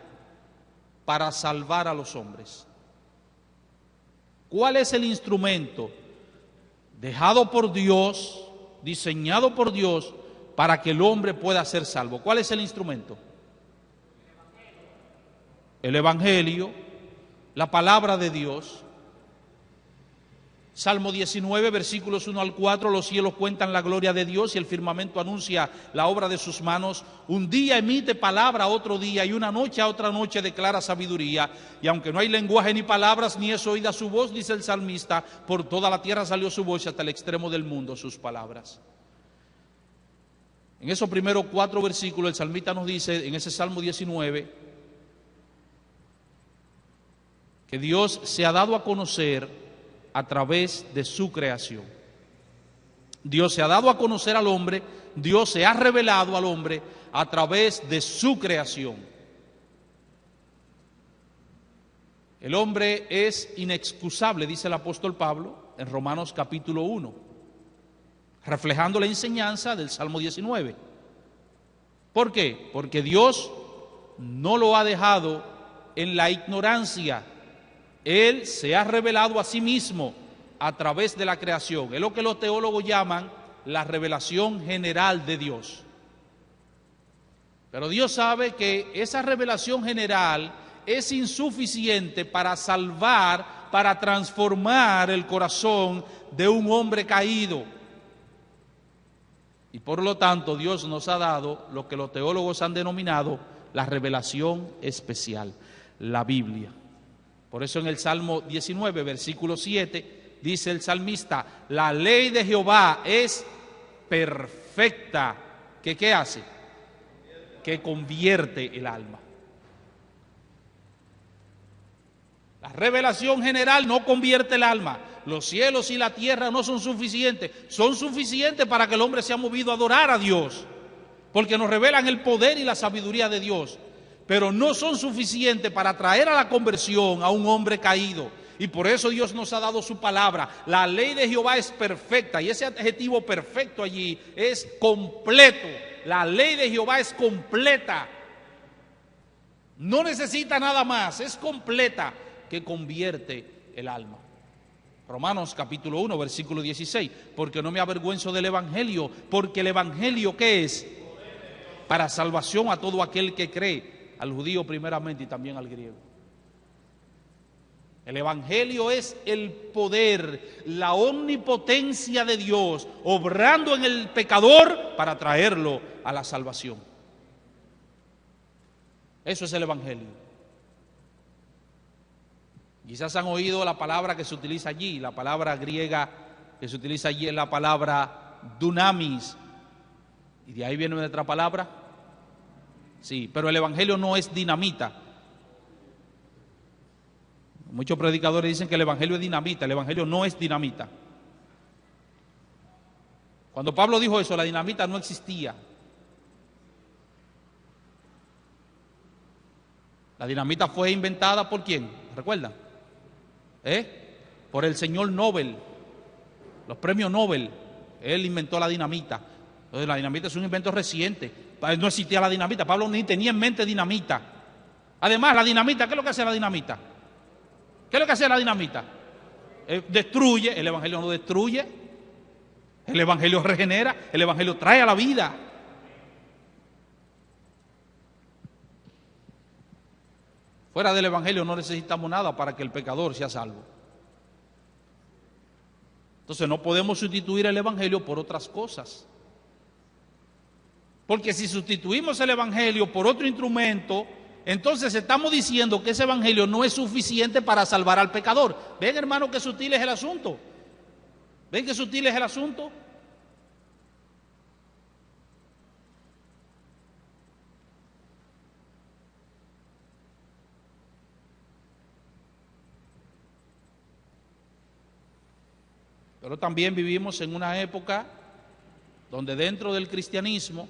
A: para salvar a los hombres? ¿Cuál es el instrumento dejado por Dios, diseñado por Dios, para que el hombre pueda ser salvo? ¿Cuál es el instrumento? El Evangelio, la palabra de Dios. Salmo 19, versículos 1 al 4, los cielos cuentan la gloria de Dios y el firmamento anuncia la obra de sus manos. Un día emite palabra a otro día y una noche a otra noche declara sabiduría. Y aunque no hay lenguaje ni palabras, ni es oída su voz, dice el salmista, por toda la tierra salió su voz y hasta el extremo del mundo sus palabras. En esos primeros 4 versículos el salmista nos dice, en ese Salmo 19, que Dios se ha dado a conocer a través de su creación. Dios se ha dado a conocer al hombre, Dios se ha revelado al hombre a través de su creación. El hombre es inexcusable, dice el apóstol Pablo en Romanos capítulo 1, reflejando la enseñanza del Salmo 19. ¿Por qué? Porque Dios no lo ha dejado en la ignorancia. Él se ha revelado a sí mismo a través de la creación. Es lo que los teólogos llaman la revelación general de Dios. Pero Dios sabe que esa revelación general es insuficiente para salvar, para transformar el corazón de un hombre caído. Y por lo tanto Dios nos ha dado lo que los teólogos han denominado la revelación especial, la Biblia. Por eso en el Salmo 19, versículo 7, dice el salmista, la ley de Jehová es perfecta. ¿Qué hace? Que convierte el alma. La revelación general no convierte el alma. Los cielos y la tierra no son suficientes. Son suficientes para que el hombre sea movido a adorar a Dios, porque nos revelan el poder y la sabiduría de Dios. Pero no son suficientes para traer a la conversión a un hombre caído. Y por eso Dios nos ha dado su palabra. La ley de Jehová es perfecta, y ese adjetivo perfecto allí es completo. La ley de Jehová es completa. No necesita nada más, es completa, que convierte el alma. Romanos capítulo 1, versículo 16, porque no me avergüenzo del Evangelio, porque el Evangelio, ¿qué es? Para salvación a todo aquel que cree, al judío primeramente y también al griego. El Evangelio es el poder, la omnipotencia de Dios, obrando en el pecador para traerlo a la salvación. Eso es el Evangelio. Quizás han oído la palabra que se utiliza allí, la palabra griega que se utiliza allí es la palabra dunamis. Y de ahí viene nuestra palabra. Sí, pero el Evangelio no es dinamita. Muchos predicadores dicen que el Evangelio es dinamita. El Evangelio no es dinamita. Cuando Pablo dijo eso, la dinamita no existía. La dinamita fue inventada ¿por quién? ¿Recuerdan? Por el señor Nobel, los premios Nobel. Él inventó la dinamita. Entonces la dinamita es un invento reciente. No existía la dinamita. Pablo ni tenía en mente dinamita. Además, la dinamita, ¿qué es lo que hace la dinamita? ¿Qué es lo que hace la dinamita? Destruye. El Evangelio no destruye. El Evangelio regenera. El Evangelio trae a la vida. Fuera del Evangelio no necesitamos nada para que el pecador sea salvo. Entonces no podemos sustituir el Evangelio por otras cosas. Porque si sustituimos el Evangelio por otro instrumento, entonces estamos diciendo que ese Evangelio no es suficiente para salvar al pecador. ¿Ven, hermano, qué sutil es el asunto? ¿Ven qué sutil es el asunto? Pero también vivimos en una época donde dentro del cristianismo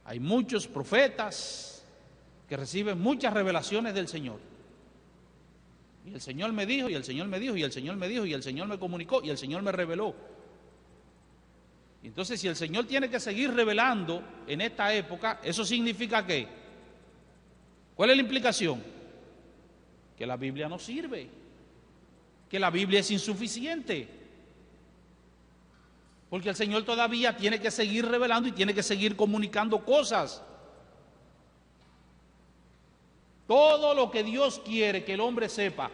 A: hay muchos profetas que reciben muchas revelaciones del Señor. Y el Señor me dijo, y el Señor me dijo, y el Señor me dijo, y el Señor me comunicó, y el Señor me reveló. Entonces, si el Señor tiene que seguir revelando en esta época, ¿eso significa qué? ¿Cuál es la implicación? Que la Biblia no sirve, que la Biblia es insuficiente. Porque el Señor todavía tiene que seguir revelando y tiene que seguir comunicando cosas. Todo lo que Dios quiere que el hombre sepa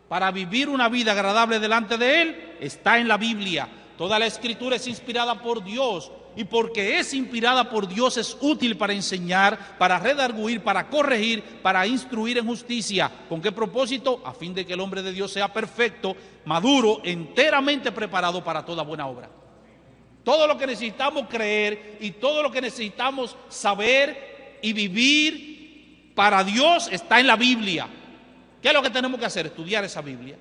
A: para vivir una vida agradable delante de Él está en la Biblia. Toda la Escritura es inspirada por Dios, y porque es inspirada por Dios es útil para enseñar, para redarguir, para corregir, para instruir en justicia. ¿Con qué propósito? A fin de que el hombre de Dios sea perfecto, maduro, enteramente preparado para toda buena obra. Todo lo que necesitamos creer y todo lo que necesitamos saber y vivir para Dios está en la Biblia. ¿Qué es lo que tenemos que hacer? Estudiar esa Biblia.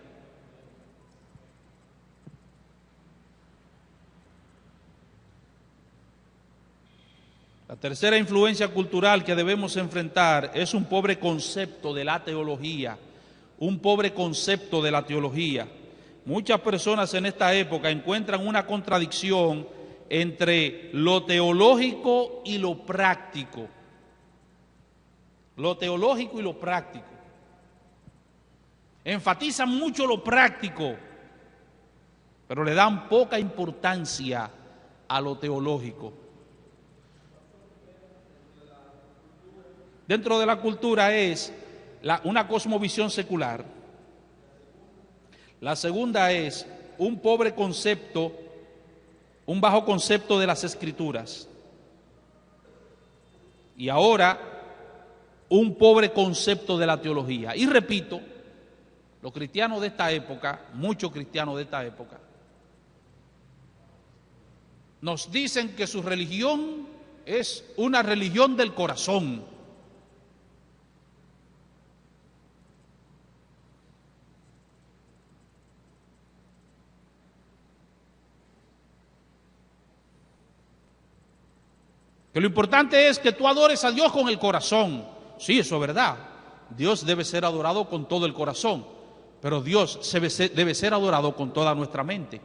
A: La tercera influencia cultural que debemos enfrentar es un pobre concepto de la teología. Un pobre concepto de la teología. Muchas personas en esta época encuentran una contradicción entre lo teológico y lo práctico. Lo teológico y lo práctico. Enfatizan mucho lo práctico, pero le dan poca importancia a lo teológico. Dentro de la cultura es una cosmovisión secular. La segunda es un pobre concepto, un bajo concepto de las Escrituras. Y ahora, un pobre concepto de la teología. Y repito, los cristianos de esta época, muchos cristianos de esta época, nos dicen que su religión es una religión del corazón. Que lo importante es que tú adores a Dios con el corazón. Sí, eso es verdad. Dios debe ser adorado con todo el corazón, pero Dios debe ser adorado con toda nuestra mente.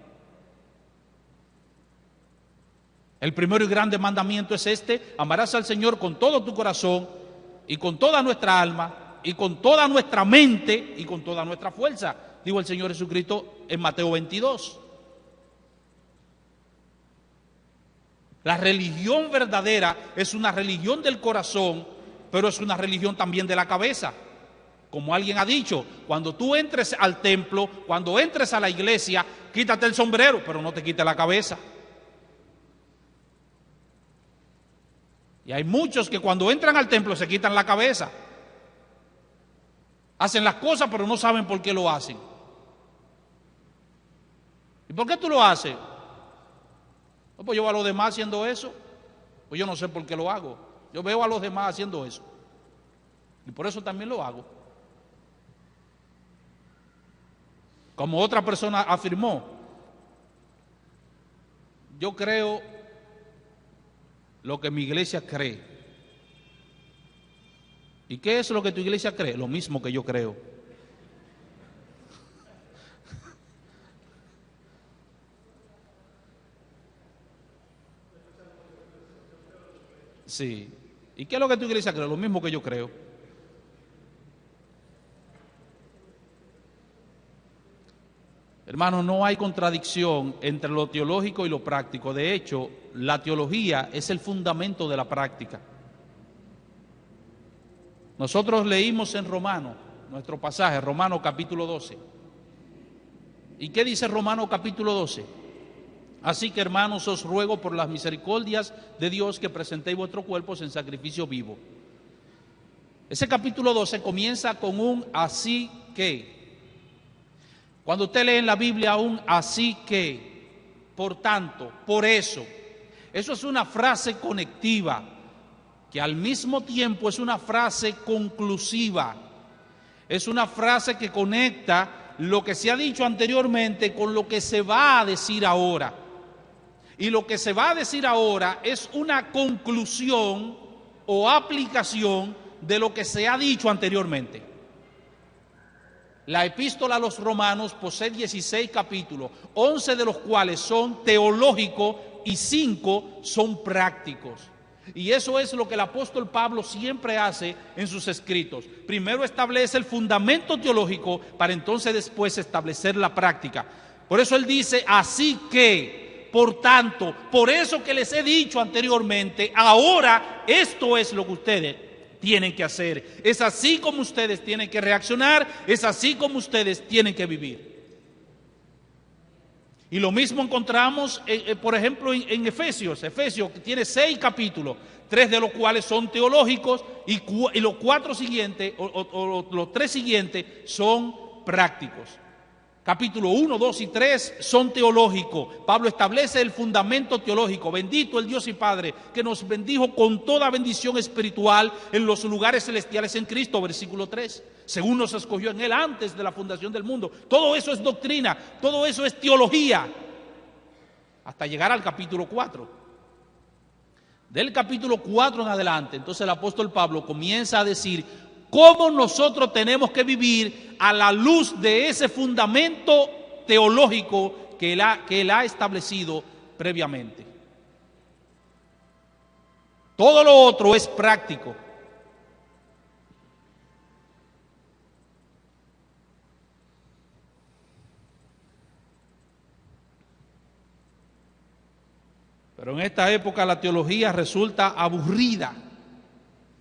A: El primero y grande mandamiento es este: amarás al Señor con todo tu corazón, y con toda nuestra alma, y con toda nuestra mente, y con toda nuestra fuerza, dijo el Señor Jesucristo en Mateo 22. La religión verdadera es una religión del corazón, pero es una religión también de la cabeza. Como alguien ha dicho, cuando tú entres al templo, cuando entres a la iglesia, quítate el sombrero, pero no te quites la cabeza. Y hay muchos que cuando entran al templo se quitan la cabeza. Hacen las cosas, pero no saben por qué lo hacen. ¿Y por qué tú lo haces? Pues yo veo a los demás haciendo eso, pues yo no sé por qué lo hago. Yo veo a los demás haciendo eso y por eso también lo hago. Como otra persona afirmó, yo creo lo que mi iglesia cree. ¿Y qué es lo que tu iglesia cree? Lo mismo que yo creo. Sí. ¿Y qué es lo que tu iglesia cree? Lo mismo que yo creo. Hermanos, no hay contradicción entre lo teológico y lo práctico. De hecho, la teología es el fundamento de la práctica. Nosotros leímos en Romanos, nuestro pasaje, Romanos capítulo 12. ¿Y qué dice Romanos capítulo 12? Así que, hermanos, os ruego por las misericordias de Dios que presentéis vuestros cuerpos en sacrificio vivo. Ese capítulo 12 comienza con un así que. Cuando usted lee en la Biblia un así que, por tanto, por eso es una frase conectiva, que al mismo tiempo es una frase conclusiva. Es una frase que conecta lo que se ha dicho anteriormente con lo que se va a decir ahora. Y lo que se va a decir ahora es una conclusión o aplicación de lo que se ha dicho anteriormente. La epístola a los romanos posee 16 capítulos, 11 de los cuales son teológicos y 5 son prácticos. Y eso es lo que el apóstol Pablo siempre hace en sus escritos. Primero establece el fundamento teológico para entonces después establecer la práctica. Por eso él dice, así que, por tanto, por eso que les he dicho anteriormente, ahora esto es lo que ustedes tienen que hacer. Es así como ustedes tienen que reaccionar, es así como ustedes tienen que vivir. Y lo mismo encontramos, por ejemplo, en Efesios. Efesios tiene 6 capítulos, 3 de los cuales son teológicos y los 4 siguientes, o los 3 siguientes son prácticos. Capítulo 1, 2 y 3 son teológicos. Pablo establece el fundamento teológico. Bendito el Dios y Padre que nos bendijo con toda bendición espiritual en los lugares celestiales en Cristo, versículo 3. Según nos escogió en Él antes de la fundación del mundo. Todo eso es doctrina, todo eso es teología. Hasta llegar al capítulo 4. Del capítulo 4 en adelante, entonces el apóstol Pablo comienza a decir cómo nosotros tenemos que vivir a la luz de ese fundamento teológico que él ha establecido previamente. Todo lo otro es práctico. Pero en esta época la teología resulta aburrida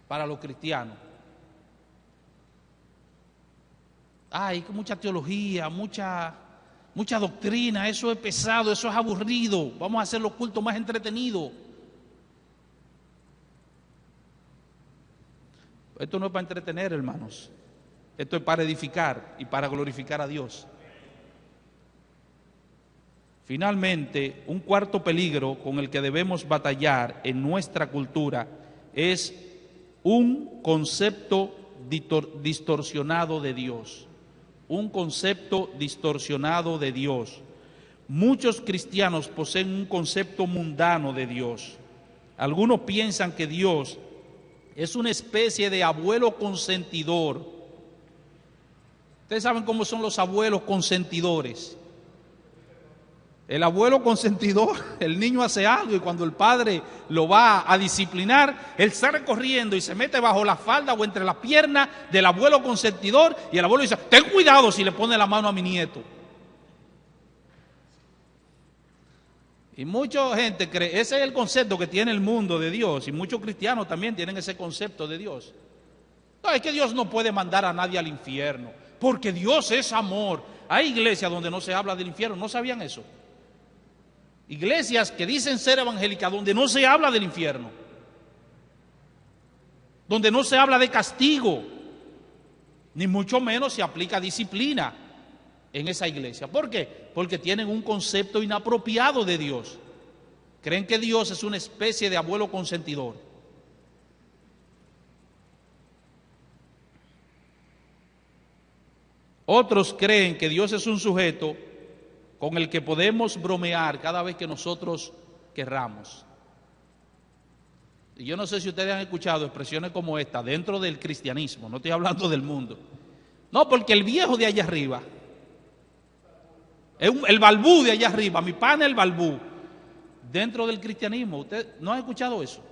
A: para los cristianos. Hay mucha teología, mucha doctrina, eso es pesado, eso es aburrido. Vamos a hacer los cultos más entretenidos. Esto no es para entretener, hermanos. Esto es para edificar y para glorificar a Dios. Finalmente, un cuarto peligro con el que debemos batallar en nuestra cultura es un concepto distorsionado de Dios. Un concepto distorsionado de Dios. Muchos cristianos poseen un concepto mundano de Dios. Algunos piensan que Dios es una especie de abuelo consentidor. Ustedes saben cómo son los abuelos consentidores. El abuelo consentidor, el niño hace algo y cuando el padre lo va a disciplinar, él sale corriendo y se mete bajo la falda o entre las piernas del abuelo consentidor y el abuelo dice, ten cuidado si le pone la mano a mi nieto. Y mucha gente cree, ese es el concepto que tiene el mundo de Dios y muchos cristianos también tienen ese concepto de Dios. No, es que Dios no puede mandar a nadie al infierno, porque Dios es amor. Hay iglesias donde no se habla del infierno, ¿no sabían eso? Iglesias que dicen ser evangélicas donde no se habla del infierno, donde no se habla de castigo, ni mucho menos se aplica disciplina en esa iglesia. ¿Por qué? Porque tienen un concepto inapropiado de Dios. Creen que Dios es una especie de abuelo consentidor. Otros creen que Dios es un sujeto con el que podemos bromear cada vez que nosotros querramos. Y yo no sé si ustedes han escuchado expresiones como esta dentro del cristianismo, no estoy hablando del mundo. No, porque el viejo de allá arriba, el balbú de allá arriba, mi pana el balbú, dentro del cristianismo, ¿usted no ha escuchado eso?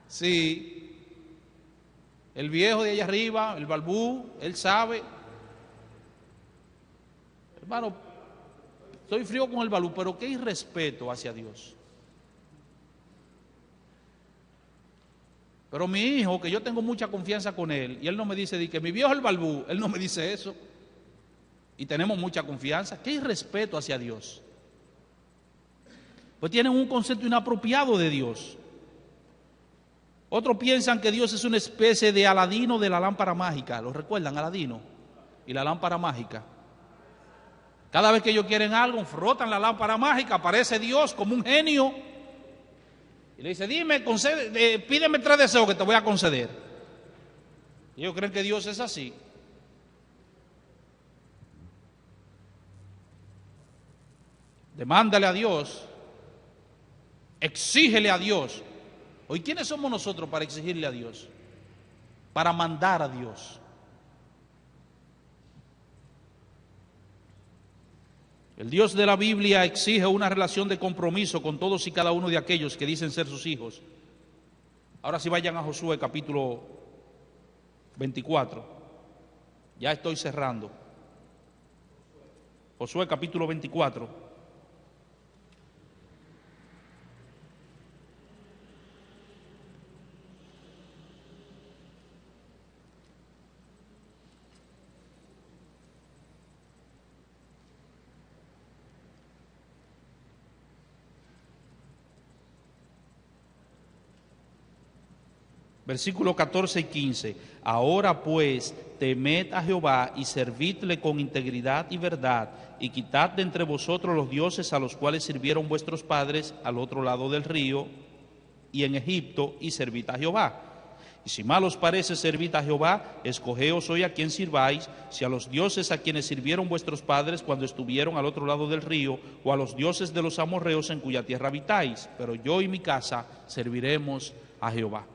A: Sí. El viejo de allá arriba, el balbú, él sabe. Hermano, estoy frío con el balbú, pero qué irrespeto hacia Dios. Pero mi hijo, que yo tengo mucha confianza con él, y él no me dice que mi viejo es el balbú, él no me dice eso. Y tenemos mucha confianza. Qué irrespeto hacia Dios. Pues tienen un concepto inapropiado de Dios. Otros piensan que Dios es una especie de Aladino de la lámpara mágica. ¿Lo recuerdan, Aladino? Y la lámpara mágica. Cada vez que ellos quieren algo, frotan la lámpara mágica, aparece Dios como un genio. Y le dice, dime, pídeme 3 deseos que te voy a conceder. Y ellos creen que Dios es así. Demándale a Dios. Exígele a Dios. Hoy, ¿quiénes somos nosotros para exigirle a Dios? Para mandar a Dios. El Dios de la Biblia exige una relación de compromiso con todos y cada uno de aquellos que dicen ser sus hijos. Ahora sí vayan a Josué capítulo 24. Ya estoy cerrando. Josué capítulo 24. Versículos 14 y 15. Ahora pues, temed a Jehová y servidle con integridad y verdad, y quitad de entre vosotros los dioses a los cuales sirvieron vuestros padres al otro lado del río y en Egipto, y servid a Jehová. Y si mal os parece servid a Jehová, escogeos hoy a quien sirváis, si a los dioses a quienes sirvieron vuestros padres cuando estuvieron al otro lado del río, o a los dioses de los amorreos en cuya tierra habitáis, pero yo y mi casa serviremos a Jehová.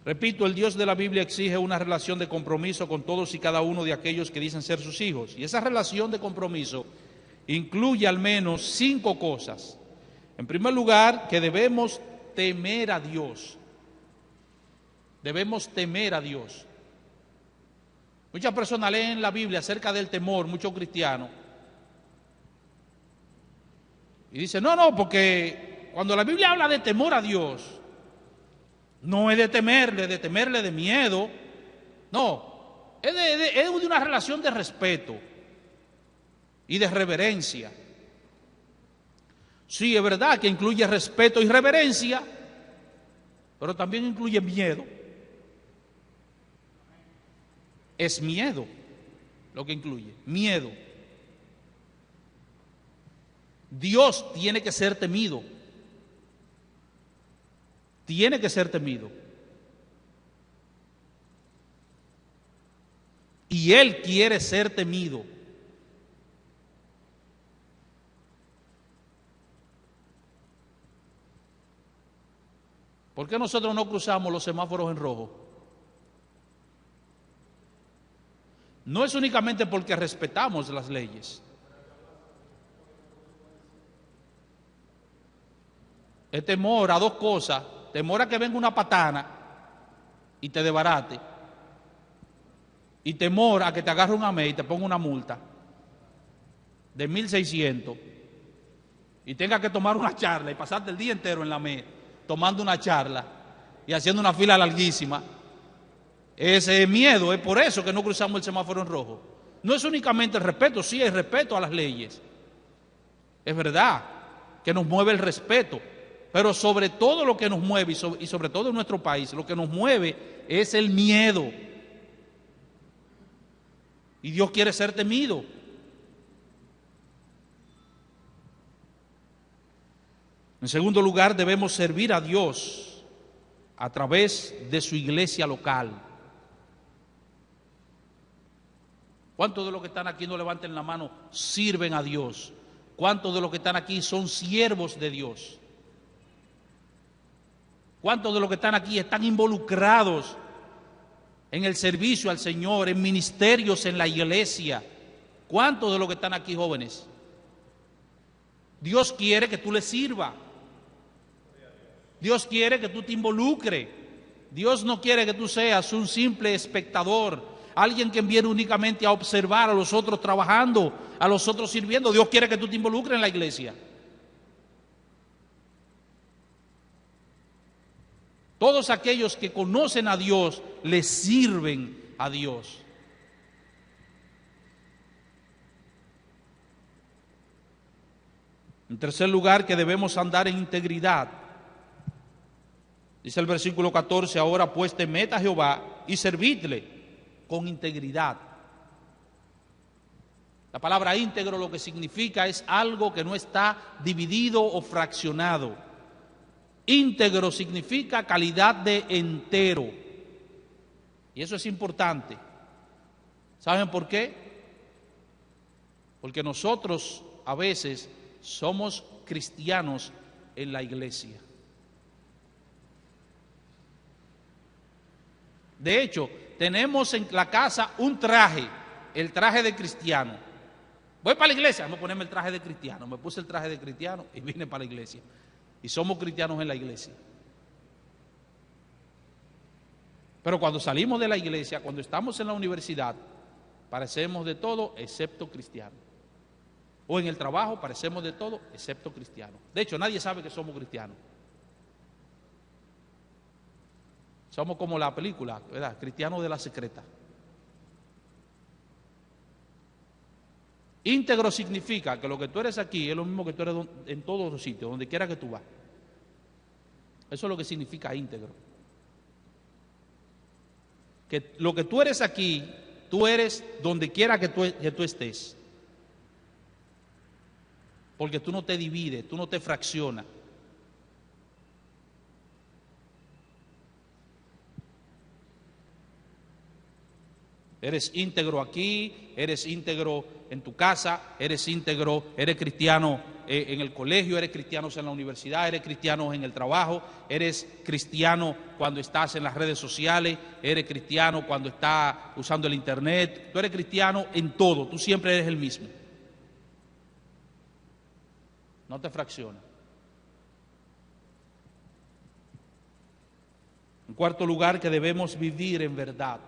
A: Repito, el Dios de la Biblia exige una relación de compromiso con todos y cada uno de aquellos que dicen ser sus hijos. Y esa relación de compromiso incluye al menos 5 cosas. En primer lugar, que debemos temer a Dios. Debemos temer a Dios. Muchas personas leen la Biblia acerca del temor, muchos cristianos, y dicen, no, porque cuando la Biblia habla de temor a Dios, no es de temerle de miedo. No, es de una relación de respeto y de reverencia. Sí, es verdad que incluye respeto y reverencia, pero también incluye miedo. Es miedo lo que incluye, miedo. Dios tiene que ser temido. Tiene que ser temido. Y Él quiere ser temido. ¿Por qué nosotros no cruzamos los semáforos en rojo? No es únicamente porque respetamos las leyes. Es temor a dos cosas: temor a que venga una patana y te desbarate, y temor a que te agarre un AME y te ponga una multa de 1.600 y tenga que tomar una charla y pasarte el día entero en la AME tomando una charla y haciendo una fila larguísima. Ese miedo, es por eso que no cruzamos el semáforo en rojo. No es únicamente el respeto, sí, el respeto a las leyes. Es verdad que nos mueve el respeto, pero sobre todo lo que nos mueve, y sobre todo en nuestro país, lo que nos mueve es el miedo. Y Dios quiere ser temido. En segundo lugar, debemos servir a Dios a través de su iglesia local. ¿Cuántos de los que están aquí, no levanten la mano, sirven a Dios? ¿Cuántos de los que están aquí son siervos de Dios? ¿Cuántos de los que están aquí están involucrados en el servicio al Señor, en ministerios en la iglesia? ¿Cuántos de los que están aquí, jóvenes? Dios quiere que tú le sirvas. Dios quiere que tú te involucres. Dios no quiere que tú seas un simple espectador, alguien que viene únicamente a observar a los otros trabajando, a los otros sirviendo. Dios quiere que tú te involucres en la iglesia. Todos aquellos que conocen a Dios le sirven a Dios. En tercer lugar, que debemos andar en integridad. Dice el versículo 14: ahora pues temed a Jehová y servidle con integridad. La palabra íntegro lo que significa es algo que no está dividido o fraccionado. Íntegro significa calidad de entero. Y eso es importante. ¿Saben por qué? Porque nosotros a veces somos cristianos en la iglesia. De hecho, tenemos en la casa un traje, el traje de cristiano. Voy para la iglesia, vamos a ponerme el traje de cristiano. Me puse el traje de cristiano y vine para la iglesia. Y somos cristianos en la iglesia. Pero cuando salimos de la iglesia, cuando estamos en la universidad, parecemos de todo excepto cristianos. O en el trabajo parecemos de todo excepto cristianos. De hecho, nadie sabe que somos cristianos. Somos como la película, ¿verdad? Cristianos de la secreta. Íntegro significa que lo que tú eres aquí es lo mismo que tú eres en todos los sitios, donde quiera que tú vas. Eso es lo que significa íntegro. Que lo que tú eres aquí, tú eres donde quiera que tú estés. Porque tú no te divides, tú no te fraccionas. Eres íntegro aquí, eres íntegro en tu casa, eres íntegro, eres cristiano en el colegio, eres cristiano en la universidad, eres cristiano en el trabajo, eres cristiano cuando estás en las redes sociales, eres cristiano cuando estás usando el internet. Tú eres cristiano en todo, tú siempre eres el mismo. No te fraccionas. En cuarto lugar, que debemos vivir en verdad.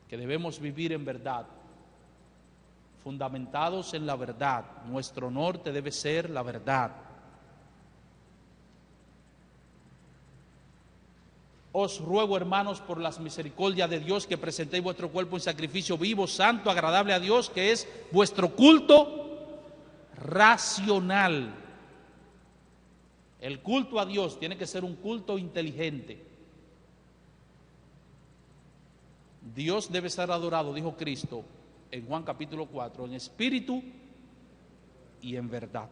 A: Que debemos vivir en verdad, fundamentados en la verdad. Nuestro norte debe ser la verdad. Os ruego, hermanos, por las misericordias de Dios, que presentéis vuestro cuerpo en sacrificio vivo, santo, agradable a Dios, que es vuestro culto racional. El culto a Dios tiene que ser un culto inteligente. Dios debe ser adorado, dijo Cristo en Juan capítulo 4, en espíritu y en verdad.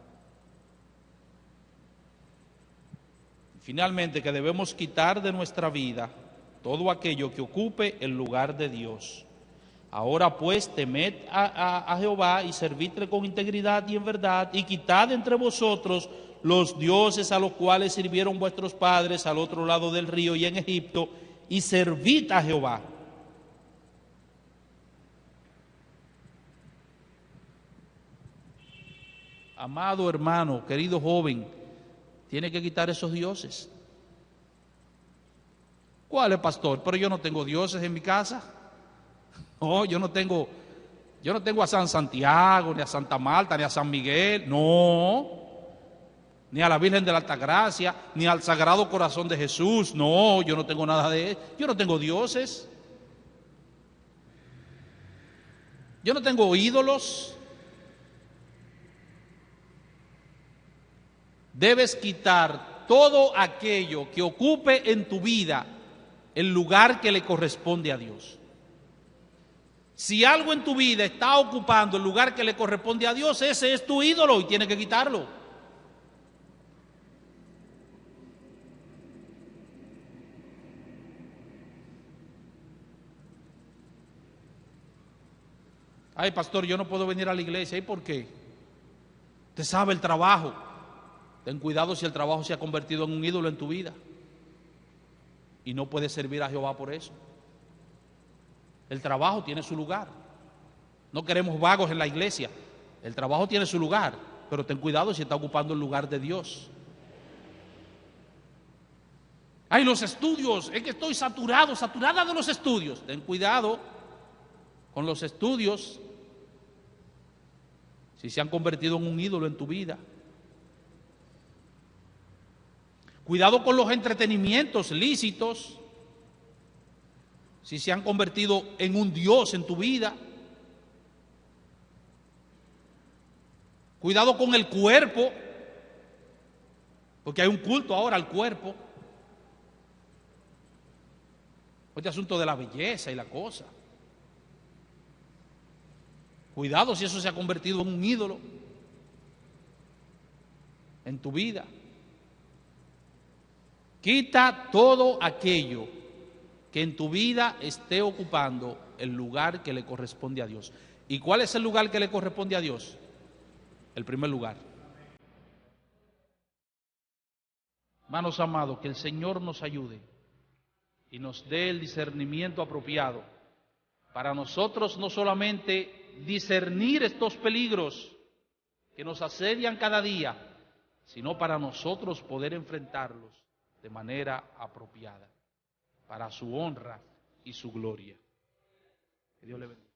A: Finalmente, que debemos quitar de nuestra vida todo aquello que ocupe el lugar de Dios. Ahora pues, temed a Jehová y servidle con integridad y en verdad, y quitad entre vosotros los dioses a los cuales sirvieron vuestros padres al otro lado del río y en Egipto, y servid a Jehová. Amado hermano, querido joven, tiene que quitar esos dioses. ¿Cuál es, pastor? Pero yo no tengo dioses en mi casa. No, yo no tengo a San Santiago, ni a Santa Marta, ni a San Miguel. No. Ni a la Virgen de la Altagracia, ni al Sagrado Corazón de Jesús. No, yo no tengo nada de eso. Yo no tengo dioses. Yo no tengo ídolos. Debes quitar todo aquello que ocupe en tu vida el lugar que le corresponde a Dios. Si algo en tu vida está ocupando el lugar que le corresponde a Dios, ese es tu ídolo y tienes que quitarlo. Ay, pastor, yo no puedo venir a la iglesia. ¿Y por qué? Usted sabe el trabajo. Ten cuidado si el trabajo se ha convertido en un ídolo en tu vida y no puedes servir a Jehová por eso. El trabajo tiene su lugar. No queremos vagos en la iglesia. El trabajo tiene su lugar, pero ten cuidado si está ocupando el lugar de Dios. Ay, los estudios, es que estoy saturada de los estudios. Ten cuidado con los estudios si se han convertido en un ídolo en tu vida. Cuidado con los entretenimientos lícitos, si se han convertido en un Dios en tu vida. Cuidado con el cuerpo, porque hay un culto ahora al cuerpo. Este asunto de la belleza y la cosa. Cuidado si eso se ha convertido en un ídolo en tu vida. Quita todo aquello que en tu vida esté ocupando el lugar que le corresponde a Dios. ¿Y cuál es el lugar que le corresponde a Dios? El primer lugar. Hermanos amados, que el Señor nos ayude y nos dé el discernimiento apropiado para nosotros no solamente discernir estos peligros que nos asedian cada día, sino para nosotros poder enfrentarlos de manera apropiada, para su honra y su gloria. Que Dios le bendiga.